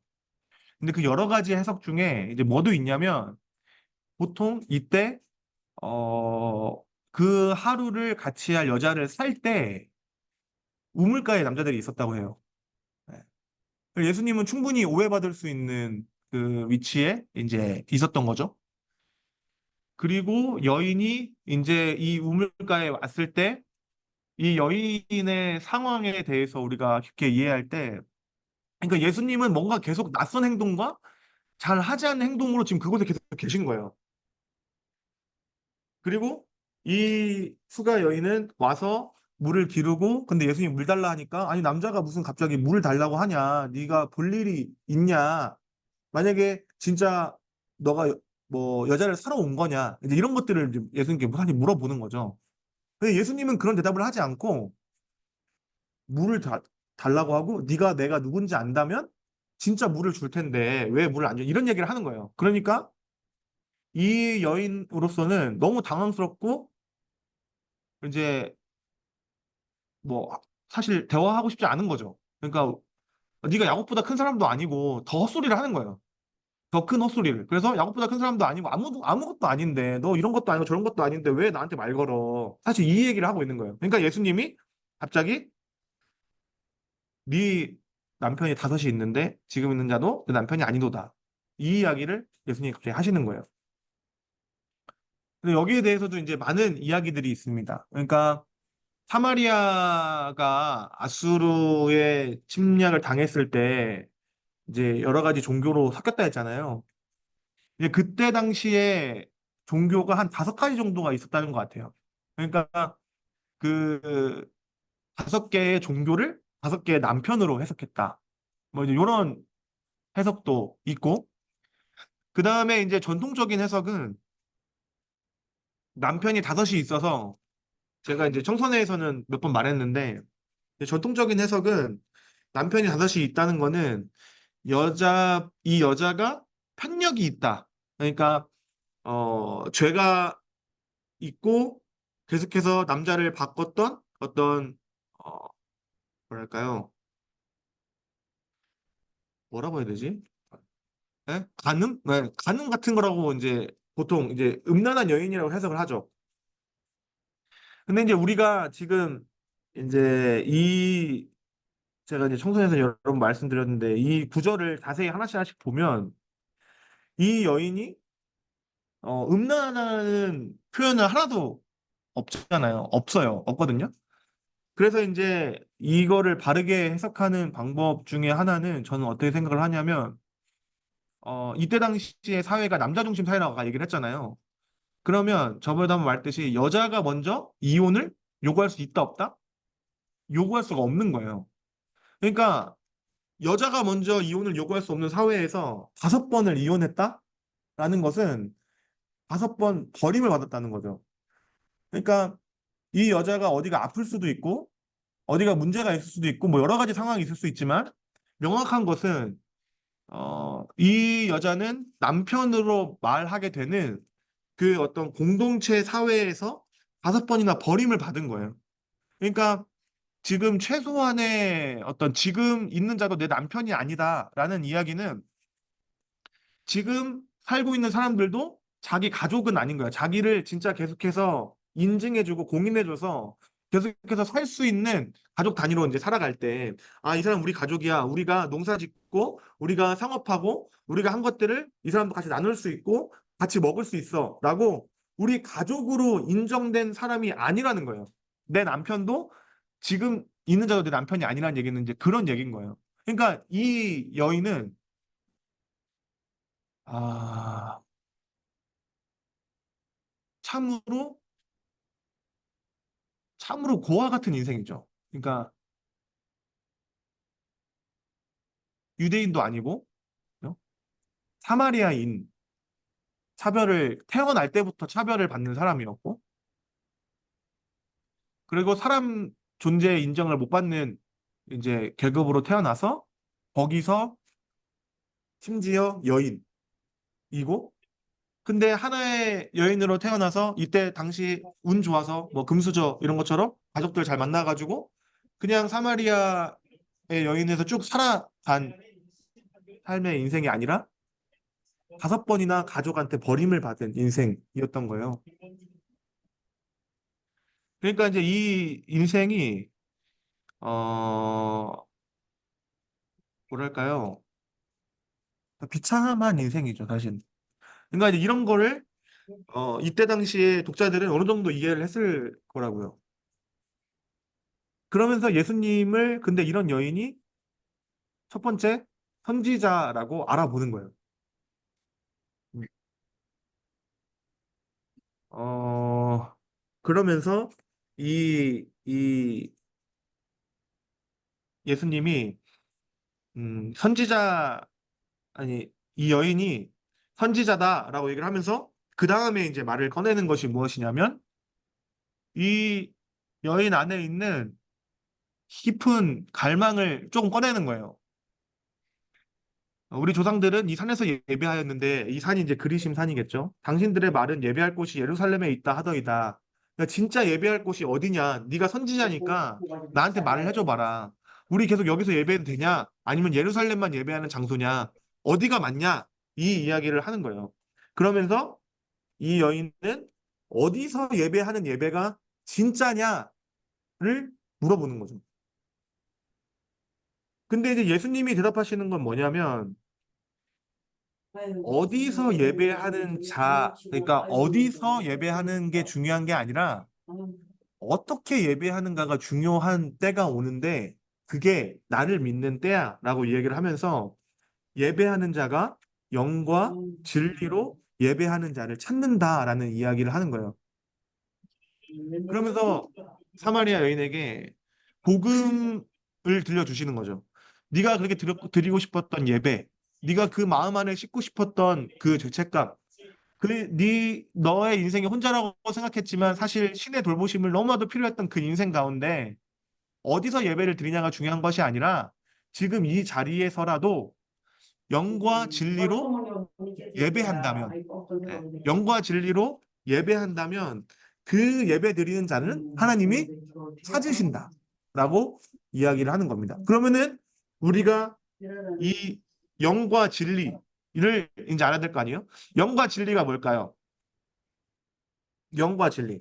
Speaker 1: 근데 그 여러 가지 해석 중에 이제 뭐도 있냐면 보통 이때 그 하루를 같이 할 여자를 살 때 우물가에 남자들이 있었다고 해요. 네. 예수님은 충분히 오해받을 수 있는 그 위치에 이제 있었던 거죠. 그리고 여인이 이제 이 우물가에 왔을 때 이 여인의 상황에 대해서 우리가 깊게 이해할 때, 그러니까 예수님은 뭔가 계속 낯선 행동과 잘 하지 않는 행동으로 지금 그곳에 계속 계신 거예요. 그리고 이 수가 여인은 와서 물을 기르고 근데 예수님이 물 달라 하니까 아니 남자가 무슨 갑자기 물을 달라고 하냐? 네가 볼 일이 있냐? 만약에 진짜 너가 뭐 여자를 사러 온 거냐? 이제 이런 것들을 이제 예수님께 사실 물어보는 거죠. 근데 예수님은 그런 대답을 하지 않고 물을 달라고 하고 네가 내가 누군지 안다면 진짜 물을 줄 텐데 왜 물을 안 줘? 이런 얘기를 하는 거예요. 그러니까 이 여인으로서는 너무 당황스럽고 이제 뭐 사실 대화하고 싶지 않은 거죠. 그러니까 네가 야곱보다 큰 사람도 아니고 더 헛소리를 하는 거예요. 더 큰 헛소리를. 그래서 야곱보다 큰 사람도 아니고 아무것도 아닌데 너 이런 것도 아니고 저런 것도 아닌데 왜 나한테 말 걸어? 사실 이 얘기를 하고 있는 거예요. 그러니까 예수님이 갑자기 네 남편이 다섯이 있는데 지금 있는 자도 내 남편이 아니도다. 이 이야기를 예수님이 갑자기 하시는 거예요. 근데 여기에 대해서도 이제 많은 이야기들이 있습니다. 그러니까 사마리아가 아수르의 침략을 당했을 때 이제 여러 가지 종교로 섞였다 했잖아요. 이제 그때 당시에 종교가 한 5가지 정도가 있었다는 것 같아요. 그러니까 그 5개의 종교를 5개의 남편으로 해석했다. 뭐 이제 이런 해석도 있고, 그 다음에 이제 전통적인 해석은 남편이 다섯이 있어서 제가 이제 청선회에서는 몇 번 말했는데 이제 전통적인 해석은 남편이 다섯이 있다는 거는 이 여자가 편력이 있다. 그러니까 죄가 있고 계속해서 남자를 바꿨던 어떤 어, 뭐랄까요? 뭐라고 해야 되지? 예? 가늠? 네, 가늠 같은 거라고 이제 보통 이제 음란한 여인이라고 해석을 하죠. 근데 이제 우리가 지금 이제 제가 이제 청소년에서 여러 번 말씀드렸는데 이 구절을 자세히 하나씩 하나씩 보면 이 여인이 음란하는 표현을 하나도 없잖아요. 없어요. 없거든요. 그래서 이제 이거를 바르게 해석하는 방법 중에 하나는 저는 어떻게 생각을 하냐면 이때 당시의 사회가 남자 중심 사회라고 아까 얘기를 했잖아요. 그러면 저번에도 한번 말했듯이 여자가 먼저 이혼을 요구할 수 있다 없다? 요구할 수가 없는 거예요. 그러니까 여자가 먼저 이혼을 요구할 수 없는 사회에서 5번을 이혼했다라는 것은 5번 버림을 받았다는 거죠. 그러니까 이 여자가 어디가 아플 수도 있고 어디가 문제가 있을 수도 있고 뭐 여러 가지 상황이 있을 수 있지만 명확한 것은 이 여자는 남편으로 말하게 되는 그 어떤 공동체 사회에서 5번이나 버림을 받은 거예요. 그러니까 지금 최소한의 어떤 지금 있는 자도 내 남편이 아니다라는 이야기는 지금 살고 있는 사람들도 자기 가족은 아닌 거야. 자기를 진짜 계속해서 인증해주고 공인해줘서 계속해서 살 수 있는 가족 단위로 이제 살아갈 때, 아, 이 사람 우리 가족이야. 우리가 농사 짓고, 우리가 상업하고, 우리가 한 것들을 이 사람도 같이 나눌 수 있고, 같이 먹을 수 있어. 라고 우리 가족으로 인정된 사람이 아니라는 거예요. 내 남편도 지금 있는 자도 내 남편이 아니라는 얘기는 이제 그런 얘기인 거예요. 그러니까 이 여인은 아, 참으로 참으로 고아 같은 인생이죠. 그러니까 유대인도 아니고 어? 사마리아인 차별을 태어날 때부터 차별을 받는 사람이었고 그리고 사람 존재의 인정을 못 받는 이제 계급으로 태어나서 거기서 심지어 여인이고 근데 하나의 여인으로 태어나서 이때 당시 운 좋아서 뭐 금수저 이런 것처럼 가족들 잘 만나가지고 그냥 사마리아의 여인에서 쭉 살아간 삶의 인생이 아니라 5번이나 가족한테 버림을 받은 인생이었던 거예요. 그러니까 이제 이 인생이 어 뭐랄까요? 비참한 인생이죠, 사실. 그러니까 이제 이런 거를 이때 당시에 독자들은 어느 정도 이해를 했을 거라고요. 그러면서 예수님을 근데 이런 여인이 첫 번째 선지자라고 알아보는 거예요. 어 그러면서 이 이 예수님이 선지자 아니 이 여인이 선지자다라고 얘기를 하면서 그 다음에 이제 말을 꺼내는 것이 무엇이냐면 이 여인 안에 있는 깊은 갈망을 조금 꺼내는 거예요. 우리 조상들은 이 산에서 예배하였는데 이 산이 이제 그리심 산이겠죠. 당신들의 말은 예배할 곳이 예루살렘에 있다 하더이다. 그러니까 진짜 예배할 곳이 어디냐? 네가 선지자니까 나한테 말을 해줘 봐라. 우리 계속 여기서 예배해도 되냐? 아니면 예루살렘만 예배하는 장소냐? 어디가 맞냐? 이 이야기를 하는 거예요. 그러면서 이 여인은 어디서 예배하는 예배가 진짜냐를 물어보는 거죠. 근데 이제 예수님이 대답하시는 건 뭐냐면 어디서 예배하는 그러니까 어디서 예배하는 게 중요한 게 아니라 어떻게 예배하는가가 중요한 때가 오는데 그게 나를 믿는 때야라고 얘기를 하면서 예배하는 자가 영과 진리로 예배하는 자를 찾는다라는 이야기를 하는 거예요. 그러면서 사마리아 여인에게 복음을 들려주시는 거죠. 네가 그렇게 드리고 싶었던 예배, 네가 그 마음 안에 싣고 싶었던 그 죄책감, 너의 인생이 혼자라고 생각했지만 사실 신의 돌보심을 너무나도 필요했던 그 인생 가운데 어디서 예배를 드리냐가 중요한 것이 아니라 지금 이 자리에서라도 영과 진리로 예배한다면, 영과 진리로 예배한다면 그 예배 드리는 자는 하나님이 찾으신다라고 이야기를 하는 겁니다. 그러면은 우리가 이 영과 진리를 이제 알아야 될 거 아니에요? 영과 진리가 뭘까요? 영과 진리.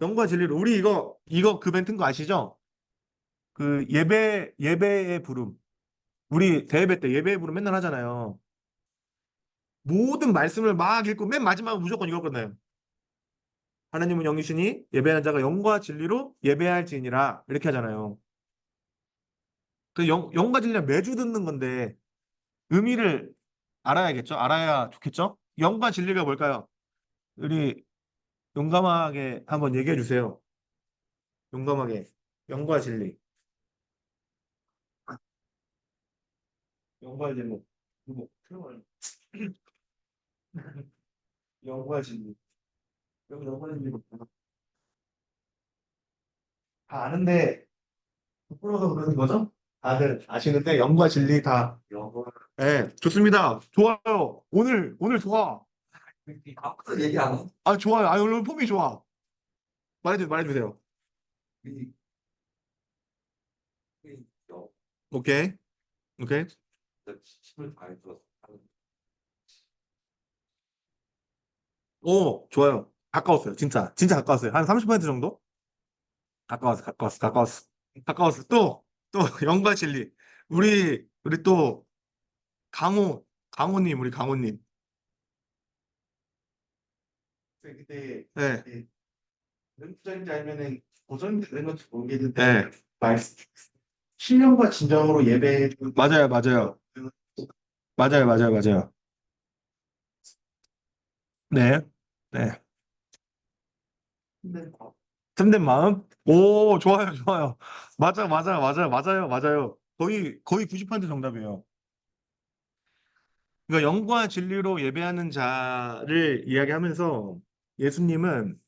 Speaker 1: 영과 진리로 우리 이거 그 멘트인 거 아시죠? 그 예배의 부름. 우리 대예배 때 예배의 부름 맨날 하잖아요. 모든 말씀을 막 읽고 맨 마지막에 무조건 이거 끝나요. 하나님은 영이시니 예배하는 자가 영과 진리로 예배할지니라 이렇게 하잖아요. 그 영과 진리는 매주 듣는 건데 의미를 알아야겠죠? 알아야 좋겠죠? 영과 진리가 뭘까요? 우리 용감하게 한번 얘기해 주세요. 용감하게. 영과 진리. 영과 진리. 뭐, 영과 진리. 영과 진리. 다 아는데 부끄러워서 그러는 거죠? 다들 아시는데 영과 진리 다. 네, 좋습니다. 좋아요. 오늘 좋아.
Speaker 3: 아무도 얘기 안 해.
Speaker 1: 아, 좋아요. 아, 오늘 폼이 좋아. 말해주세요. 오케이. 오케이.
Speaker 3: 힘을 다해서
Speaker 1: 오, 좋아요. 가까웠어요. 진짜 가까웠어요. 한 30% 정도? 가까웠어. 또, 영과 진리. 우리 또, 강호님, 우리 강호님.
Speaker 3: 그때
Speaker 1: 네.
Speaker 3: 연투자인지 아니면은 고전인지 그런 건지 모르겠는데
Speaker 1: 네.
Speaker 3: 말씀 신령과 진정으로 예배
Speaker 1: 맞아요. 맞아요. 네. 네.
Speaker 3: 근데
Speaker 1: 틈된 마음? 오, 좋아요. 맞아요. 거의 90% 정답이에요. 그러니까 영과 진리로 예배하는 자를 이야기하면서 예수님은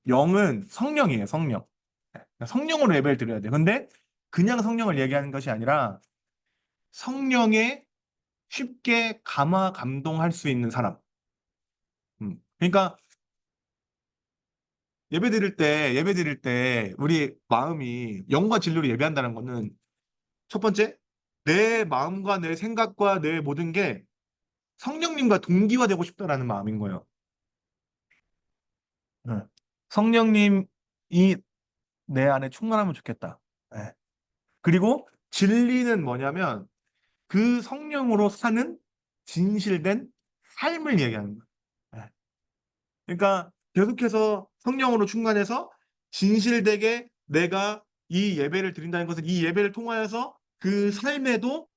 Speaker 1: 영은 성령이에요, 성령. 그러니까 성령으로 예배를 드려야 돼요. 근데 그냥 성령을 얘기하는 것이 아니라 성령에 쉽게 감화 감동할 수 있는 사람. 그러니까 예배 드릴 때 우리 마음이 영과 진리로 예배한다는 거는 첫 번째, 내 마음과 내 생각과 내 모든 게 성령님과 동기화되고 싶다라는 마음인 거예요. 네. 성령님이 내 안에 충만하면 좋겠다. 네. 그리고 진리는 뭐냐면 그 성령으로 사는 진실된 삶을 얘기하는 거예요. 네. 그러니까 계속해서 성령으로 충만해서 진실되게 내가 이 예배를 드린다는 것은 이 예배를 통하여서 그 삶에도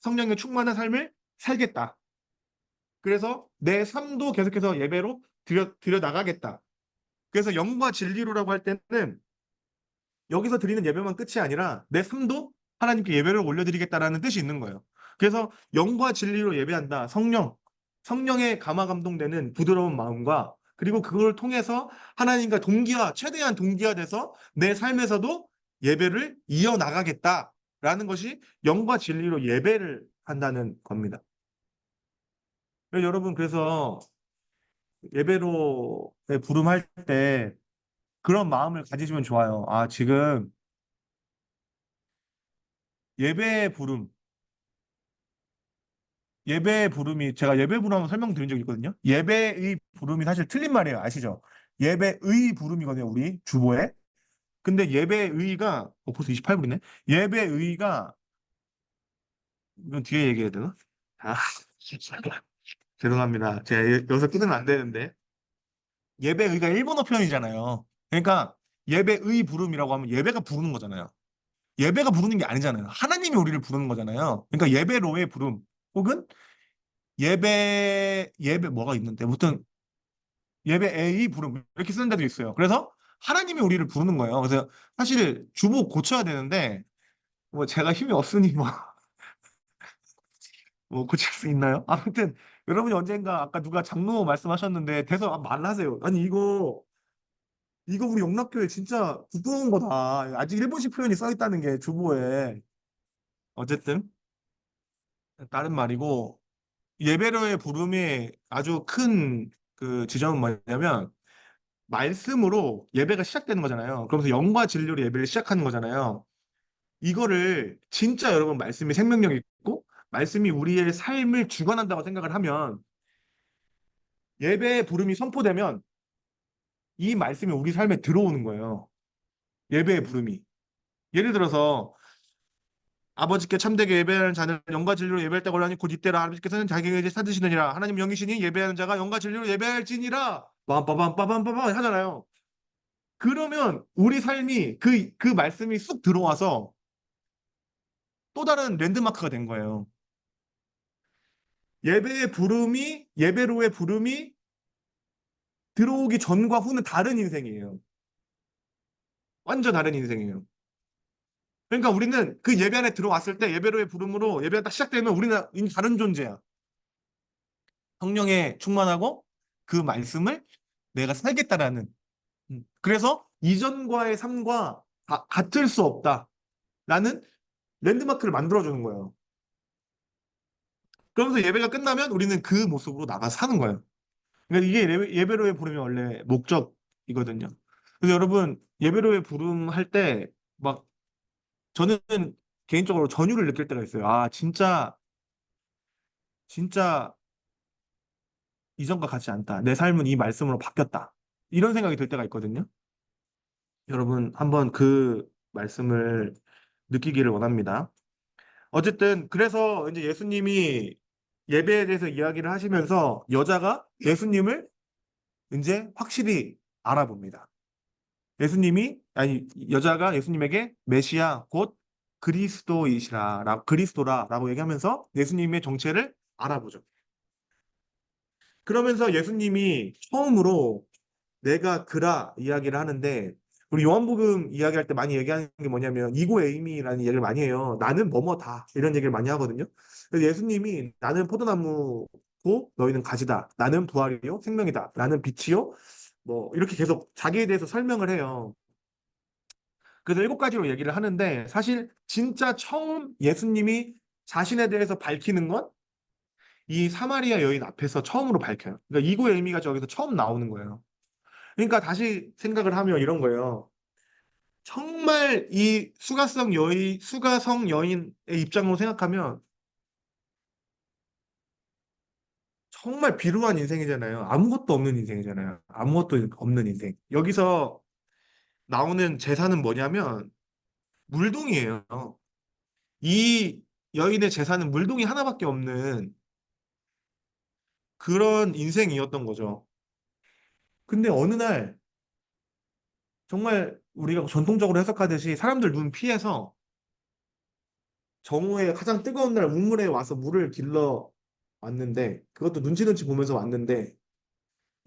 Speaker 1: 성령의 충만한 삶을 살겠다. 그래서 내 삶도 계속해서 예배로 드려 나가겠다. 그래서 영과 진리로라고 할 때는 여기서 드리는 예배만 끝이 아니라 내 삶도 하나님께 예배를 올려드리겠다라는 뜻이 있는 거예요. 그래서 영과 진리로 예배한다. 성령의 감화 감동되는 부드러운 마음과 그리고 그걸 통해서 하나님과 최대한 동기화돼서 내 삶에서도 예배를 이어나가겠다라는 것이 영과 진리로 예배를 한다는 겁니다. 여러분, 그래서 예배로의 부름할 때 그런 마음을 가지시면 좋아요. 아, 지금 예배의 부름, 예배의 부름이 제가 예배 부름 한번 설명드린 적이 있거든요. 예배의 부름이 사실 틀린 말이에요. 아시죠? 예배의 부름이거든요. 우리 주보에. 근데 예배의가 벌써 28분이네. 예배의가 이건 뒤에 얘기해야 되나? 아, 죄송합니다. 제가 여기서 끊으면 안 되는데. 예배의가 일본어 표현이잖아요. 그러니까 예배의 부름이라고 하면 예배가 부르는 거잖아요. 예배가 부르는 게 아니잖아요. 하나님이 우리를 부르는 거잖아요. 그러니까 예배로의 부름 혹은 예배 뭐가 있는데 무튼 예배의 부름 이렇게 쓰는 데도 있어요. 그래서 하나님이 우리를 부르는 거예요. 그래서 사실 주보 고쳐야 되는데 뭐 제가 힘이 없으니 뭐 고칠 수 있나요? 아무튼 여러분이 언젠가 아까 누가 장로 말씀하셨는데 돼서 말하세요. 아니 이거 우리 영락교회 진짜 부끄러운 거다. 아직 일본식 표현이 써 있다는 게 주보에. 어쨌든 다른 말이고 예배로의 부름의 아주 큰 그 지점은 뭐냐면 말씀으로 예배가 시작되는 거잖아요. 그러면서 영과 진리로 예배를 시작하는 거잖아요. 이거를 진짜 여러분 말씀이 생명력 있고 말씀이 우리의 삶을 주관한다고 생각을 하면 예배의 부름이 선포되면 이 말씀이 우리 삶에 들어오는 거예요. 예배의 부름이. 예를 들어서 아버지께 참되게 예배하는 자는 영과 진리로 예배할 때 걸라니 곧 이때라 아버지께서는 자기에게 이제 찾으시느니라 하나님 영이시니 예배하는 자가 영과 진리로 예배할지니라 빰빠밤빠밤빠밤 하잖아요. 그러면 우리 삶이 그 말씀이 쑥 들어와서 또 다른 랜드마크가 된 거예요. 예배로의 부름이 들어오기 전과 후는 다른 인생이에요. 완전 다른 인생이에요. 그러니까 우리는 그 예배 안에 들어왔을 때 예배로의 부름으로 예배가 딱 시작되면 우리는 이미 다른 존재야. 성령에 충만하고 그 말씀을 내가 살겠다라는. 그래서 이전과의 삶과 같을 수 없다라는 랜드마크를 만들어주는 거예요. 그러면서 예배가 끝나면 우리는 그 모습으로 나가 사는 거예요. 그러니까 이게 예배로의 부름이 원래 목적이거든요. 그래서 여러분 예배로의 부름 할 때 막 저는 개인적으로 전율을 느낄 때가 있어요. 아 진짜 이전과 같지 않다. 내 삶은 이 말씀으로 바뀌었다. 이런 생각이 들 때가 있거든요. 여러분 한번 그 말씀을 느끼기를 원합니다. 어쨌든 그래서 이제 예수님이 예배에 대해서 이야기를 하시면서 여자가 예수님을 이제 확실히 알아봅니다. 여자가 예수님에게 메시아 곧 그리스도라고 얘기하면서 예수님의 정체를 알아보죠. 그러면서 예수님이 처음으로 내가 그라 이야기를 하는데 우리 요한복음 이야기할 때 많이 얘기하는 게 뭐냐면 이고 에이미라는 얘기를 많이 해요. 나는 뭐뭐다 이런 얘기를 많이 하거든요. 그래서 예수님이 나는 포도나무고 너희는 가지다. 나는 부활이요 생명이다. 나는 빛이요 뭐 이렇게 계속 자기에 대해서 설명을 해요. 그래서 7가지로 얘기를 하는데 사실 진짜 처음 예수님이 자신에 대해서 밝히는 건 이 사마리아 여인 앞에서 처음으로 밝혀요. 그러니까 이고 에이미가 저기서 처음 나오는 거예요. 그러니까 다시 생각을 하면 이런 거예요. 정말 이 수가성 여인의 입장으로 생각하면 정말 비루한 인생이잖아요. 아무것도 없는 인생이잖아요. 아무것도 없는 인생. 여기서 나오는 재산은 뭐냐면 물동이에요. 이 여인의 재산은 물동이 하나밖에 없는 그런 인생이었던 거죠. 근데 어느 날 정말 우리가 전통적으로 해석하듯이 사람들 눈 피해서 정오에 가장 뜨거운 날 우물에 와서 물을 길러 왔는데 그것도 눈치 보면서 왔는데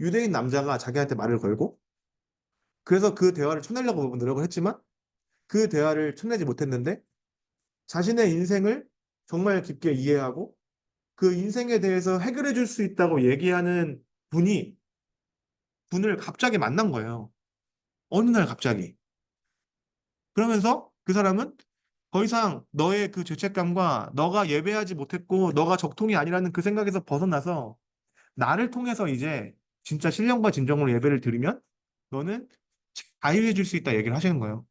Speaker 1: 유대인 남자가 자기한테 말을 걸고 그래서 그 대화를 쳐내려고 노력을 했지만 그 대화를 쳐내지 못했는데 자신의 인생을 정말 깊게 이해하고 그 인생에 대해서 해결해 줄 수 있다고 얘기하는 분을 갑자기 만난 거예요. 어느 날 갑자기. 그러면서 그 사람은 더 이상 너의 그 죄책감과 너가 예배하지 못했고 너가 적통이 아니라는 그 생각에서 벗어나서 나를 통해서 이제 진짜 신령과 진정으로 예배를 드리면 너는 자유해 줄 수 있다 얘기를 하시는 거예요.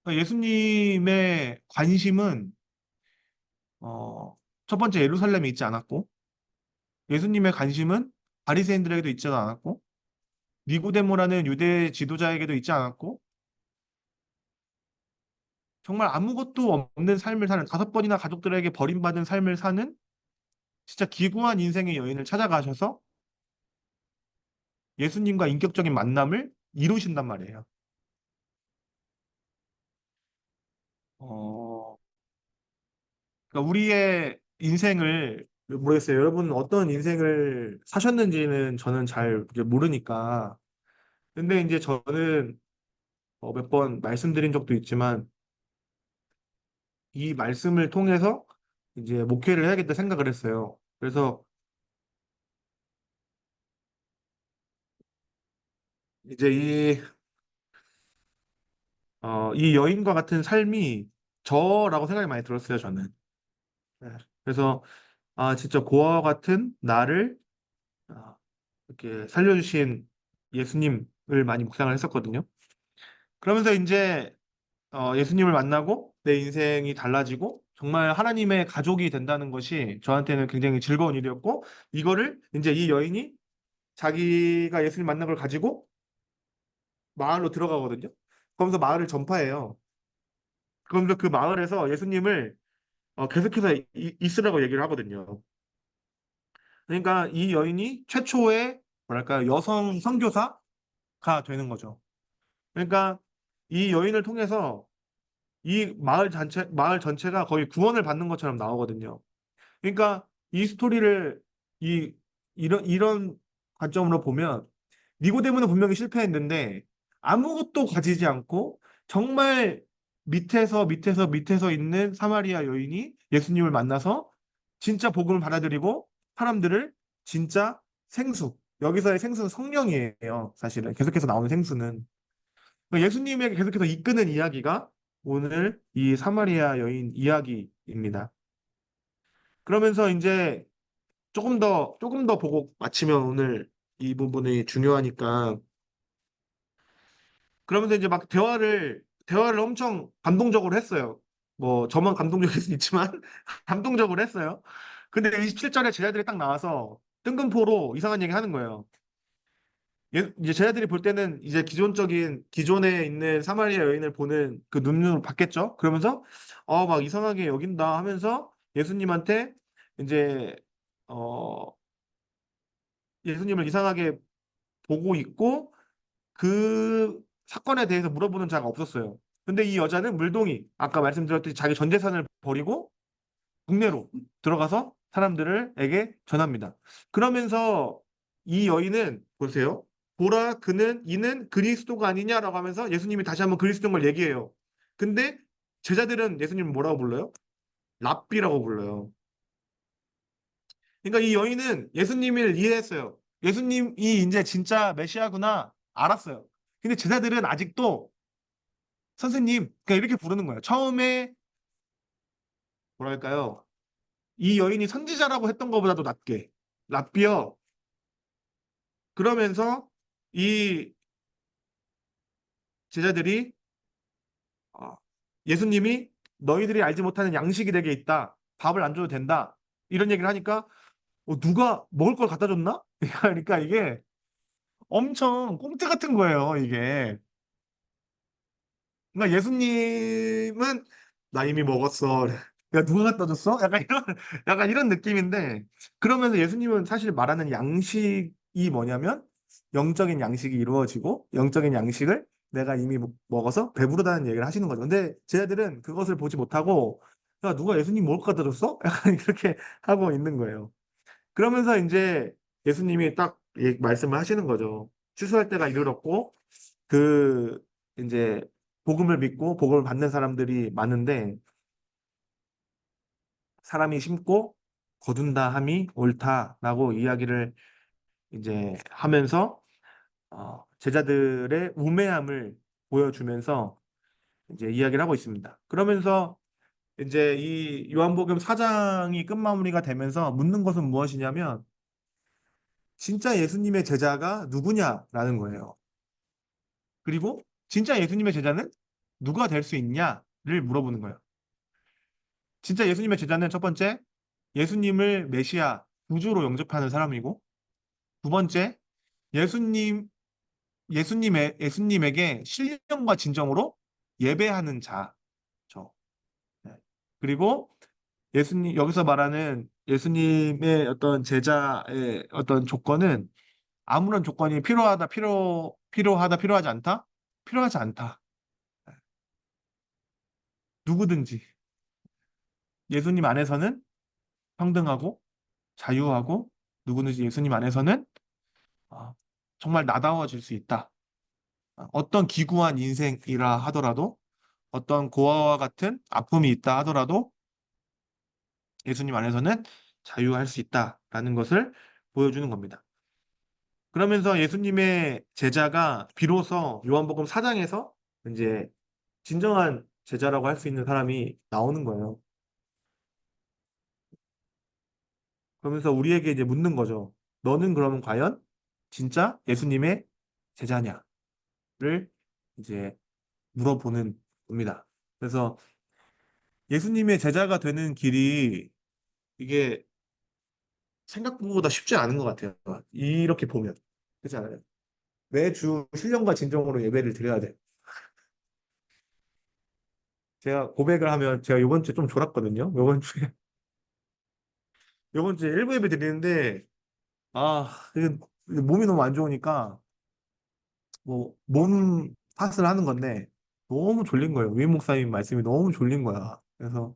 Speaker 1: 그러니까 예수님의 관심은 첫 번째 예루살렘에 있지 않았고 예수님의 관심은 바리새인들에게도 있지 않았고 니고데모라는 유대 지도자에게도 있지 않았고 정말 아무것도 없는 삶을 사는 5번이나 가족들에게 버림받은 삶을 사는 진짜 기구한 인생의 여인을 찾아가셔서 예수님과 인격적인 만남을 이루신단 말이에요. 어, 그러니까 우리의 인생을 모르겠어요. 여러분 어떤 인생을 사셨는지는 저는 잘 이제 모르니까. 근데 이제 저는 몇 번 말씀드린 적도 있지만 이 말씀을 통해서 이제 목회를 해야겠다 생각을 했어요. 그래서 이제 이 여인과 같은 삶이 저라고 생각이 많이 들었어요, 저는. 네. 그래서 진짜 고아와 같은 나를 아, 이렇게 살려주신 예수님을 많이 묵상을 했었거든요. 그러면서 이제 예수님을 만나고 내 인생이 달라지고 정말 하나님의 가족이 된다는 것이 저한테는 굉장히 즐거운 일이었고 이거를 이제 이 여인이 자기가 예수님 만난 걸 가지고 마을로 들어가거든요. 그러면서 마을을 전파해요. 그러면서 그 마을에서 예수님을 계속해서 있으라고 얘기를 하거든요. 그러니까 이 여인이 최초의 뭐랄까 여성 선교사가 되는 거죠. 그러니까 이 여인을 통해서 이 마을 전체가 거의 구원을 받는 것처럼 나오거든요. 그러니까 이 스토리를 이 이런 관점으로 보면 니고데모는 분명히 실패했는데 아무것도 가지지 않고 정말 밑에서 있는 사마리아 여인이 예수님을 만나서 진짜 복음을 받아들이고 사람들을 진짜 생수 여기서의 생수는 성령이에요. 사실은 계속해서 나오는 생수는 그러니까 예수님에게 계속해서 이끄는 이야기가 오늘 이 사마리아 여인 이야기입니다. 그러면서 이제 조금 더 보고 마치면 오늘 이 부분이 중요하니까 그러면서 이제 막 대화를 엄청 감동적으로 했어요. 뭐 저만 감동적일 수 있지만 감동적으로 했어요. 근데 27절에 제자들이 딱 나와서 뜬금포로 이상한 얘기 하는 거예요. 이제 제자들이 볼 때는 이제 기존에 있는 사마리아 여인을 보는 그 눈으로 봤겠죠. 그러면서 막 이상하게 여긴다 하면서 예수님한테 이제 어 예수님을 이상하게 보고 있고 그 사건에 대해서 물어보는 자가 없었어요. 근데 이 여자는 물동이 아까 말씀드렸듯이 자기 전 재산을 버리고 국내로 들어가서 사람들에게 전합니다. 그러면서 이 여인은 보세요. 보라 이는 그리스도가 아니냐라고 하면서 예수님이 다시 한번 그리스도인 걸 얘기해요. 근데 제자들은 예수님을 뭐라고 불러요? 랍비라고 불러요. 그러니까 이 여인은 예수님을 이해했어요. 예수님이 이제 진짜 메시아구나 알았어요. 근데 제자들은 아직도 선생님 그냥 이렇게 부르는 거예요. 처음에 뭐랄까요? 이 여인이 선지자라고 했던 것보다도 낫게 랍비여 그러면서 이 제자들이 어, 예수님이 너희들이 알지 못하는 양식이 내게 있다. 밥을 안 줘도 된다. 이런 얘기를 하니까 누가 먹을 걸 갖다 줬나? 그러니까 이게 엄청 꽁트 같은 거예요, 이게. 그러니까 예수님은 나 이미 먹었어. 야, 누가 갖다 줬어? 약간 이런 느낌인데, 그러면서 예수님은 사실 말하는 양식이 뭐냐면, 영적인 양식이 이루어지고, 영적인 양식을 내가 이미 먹어서 배부르다는 얘기를 하시는 거죠. 근데 제자들은 그것을 보지 못하고, 야, 누가 예수님 먹을 거 갖다 줬어? 약간 이렇게 하고 있는 거예요. 그러면서 이제 예수님이 딱 말씀을 하시는 거죠. 추수할 때가 이르렀고 그 이제 복음을 믿고 복음을 받는 사람들이 많은데 사람이 심고 거둔다 함이 옳다라고 이야기를 이제 하면서 제자들의 우매함을 보여주면서 이제 이야기를 하고 있습니다. 그러면서 이제 이 요한복음 4장이 끝마무리가 되면서 묻는 것은 무엇이냐면 진짜 예수님의 제자가 누구냐라는 거예요. 그리고 진짜 예수님의 제자는 누가 될 수 있냐를 물어보는 거예요. 진짜 예수님의 제자는 첫 번째, 예수님을 메시아, 구주로 영접하는 사람이고, 두 번째, 예수님, 예수님에게 신령과 진정으로 예배하는 자죠. 네. 그리고 여기서 말하는 예수님의 어떤 제자의 어떤 조건은 아무런 조건이 필요하지 않다? 필요하지 않다. 누구든지. 예수님 안에서는 평등하고 자유하고 누구든지 예수님 안에서는 아, 정말 나다워질 수 있다. 어떤 기구한 인생이라 하더라도 어떤 고아와 같은 아픔이 있다 하더라도 예수님 안에서는 자유할 수 있다라는 것을 보여주는 겁니다. 그러면서 예수님의 제자가 비로소 요한복음 4장에서 이제 진정한 제자라고 할 수 있는 사람이 나오는 거예요. 그러면서 우리에게 이제 묻는 거죠. 너는 그러면 과연 진짜 예수님의 제자냐를 이제 물어보는 겁니다. 그래서 예수님의 제자가 되는 길이 이게 생각보다 쉽지 않은 것 같아요. 이렇게 보면. 그렇지 않아요? 매주 신령과 진정으로 예배를 드려야 돼. 제가 고백을 하면 제가 이번 주에 좀 졸았거든요. 이번 주에 일부 예배 드리는데 이게 몸이 너무 안 좋으니까 뭐 몸 탓을 하는 건데 너무 졸린 거예요. 위임 목사님 말씀이 너무 졸린 거야. 그래서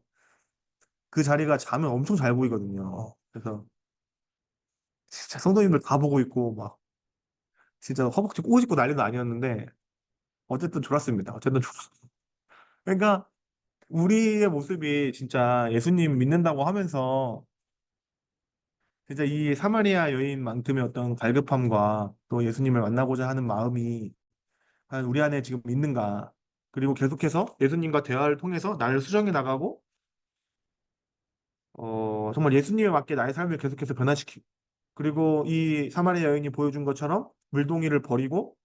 Speaker 1: 그 자리가 자면 엄청 잘 보이거든요. 그래서 진짜 성도님들 다 보고 있고 막 진짜 허벅지 꼬집고 난리도 아니었는데 어쨌든 졸았습니다. 어쨌든 졸았어요. 그러니까 우리의 모습이 진짜 예수님 믿는다고 하면서 진짜 이 사마리아 여인만큼의 어떤 갈급함과 또 예수님을 만나고자 하는 마음이 과연 우리 안에 지금 있는가? 그리고 계속해서 예수님과 대화를 통해서 나를 수정해 나가고 정말 예수님에 맞게 나의 삶을 계속해서 변화시키고 그리고 이 사마리아 여인이 보여준 것처럼 물동이를 버리고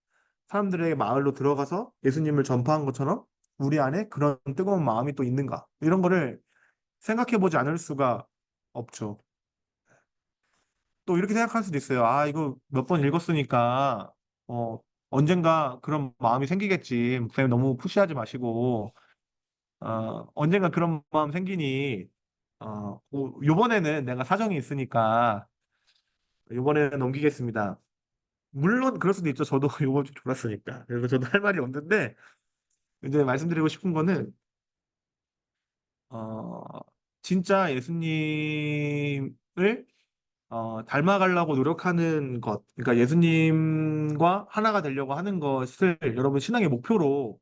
Speaker 1: 사람들의 마을로 들어가서 예수님을 전파한 것처럼 우리 안에 그런 뜨거운 마음이 또 있는가? 이런 거를 생각해 보지 않을 수가 없죠. 또 이렇게 생각할 수도 있어요. 이거 몇 번 읽었으니까 어, 언젠가 그런 마음이 생기겠지. 목사님 너무 푸시하지 마시고 언젠가 그런 마음 생기니 요번에는 내가 사정이 있으니까 요번에는 넘기겠습니다. 물론 그럴 수도 있죠. 저도 요번 주 졸았으니까. 그래서 저도 할 말이 없는데 이제 말씀드리고 싶은 거는 어, 진짜 예수님을 닮아가려고 노력하는 것, 그러니까 예수님과 하나가 되려고 하는 것을 여러분 신앙의 목표로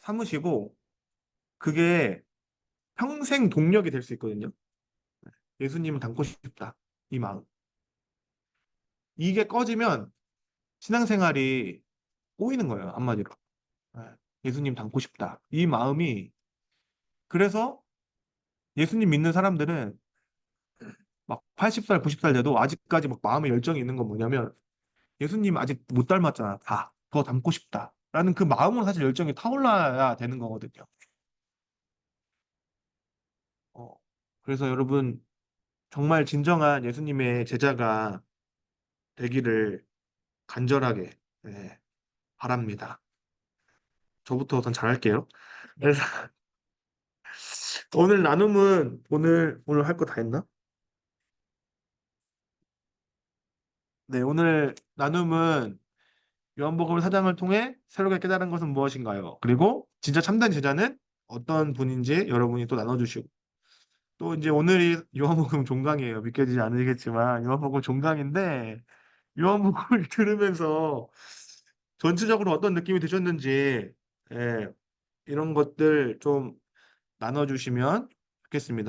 Speaker 1: 삼으시고 그게 평생 동력이 될 수 있거든요. 예수님을 닮고 싶다. 이 마음. 이게 꺼지면 신앙생활이 꼬이는 거예요. 한마디로. 네. 예수님 닮고 싶다. 이 마음이 그래서 예수님 믿는 사람들은 막 80살, 90살 돼도 아직까지 막 마음의 열정이 있는 건 뭐냐면 예수님 아직 못 닮았잖아. 더 닮고 싶다. 라는 그 마음으로 사실 열정이 타올라야 되는 거거든요. 어, 그래서 여러분 정말 진정한 예수님의 제자가 되기를 간절하게 네, 바랍니다. 저부터 우선 잘할게요. 그래서 오늘 나눔은 오늘 할 거 다 했나? 네, 오늘 나눔은 요한복음 4장을 통해 새롭게 깨달은 것은 무엇인가요? 그리고 진짜 참된 제자는 어떤 분인지 여러분이 또 나눠주시고 또 이제 오늘이 요한복음 종강이에요. 믿겨지지 않으시겠지만 요한복음 종강인데 요한복음을 들으면서 전체적으로 어떤 느낌이 드셨는지 예, 이런 것들 좀 나눠주시면 좋겠습니다.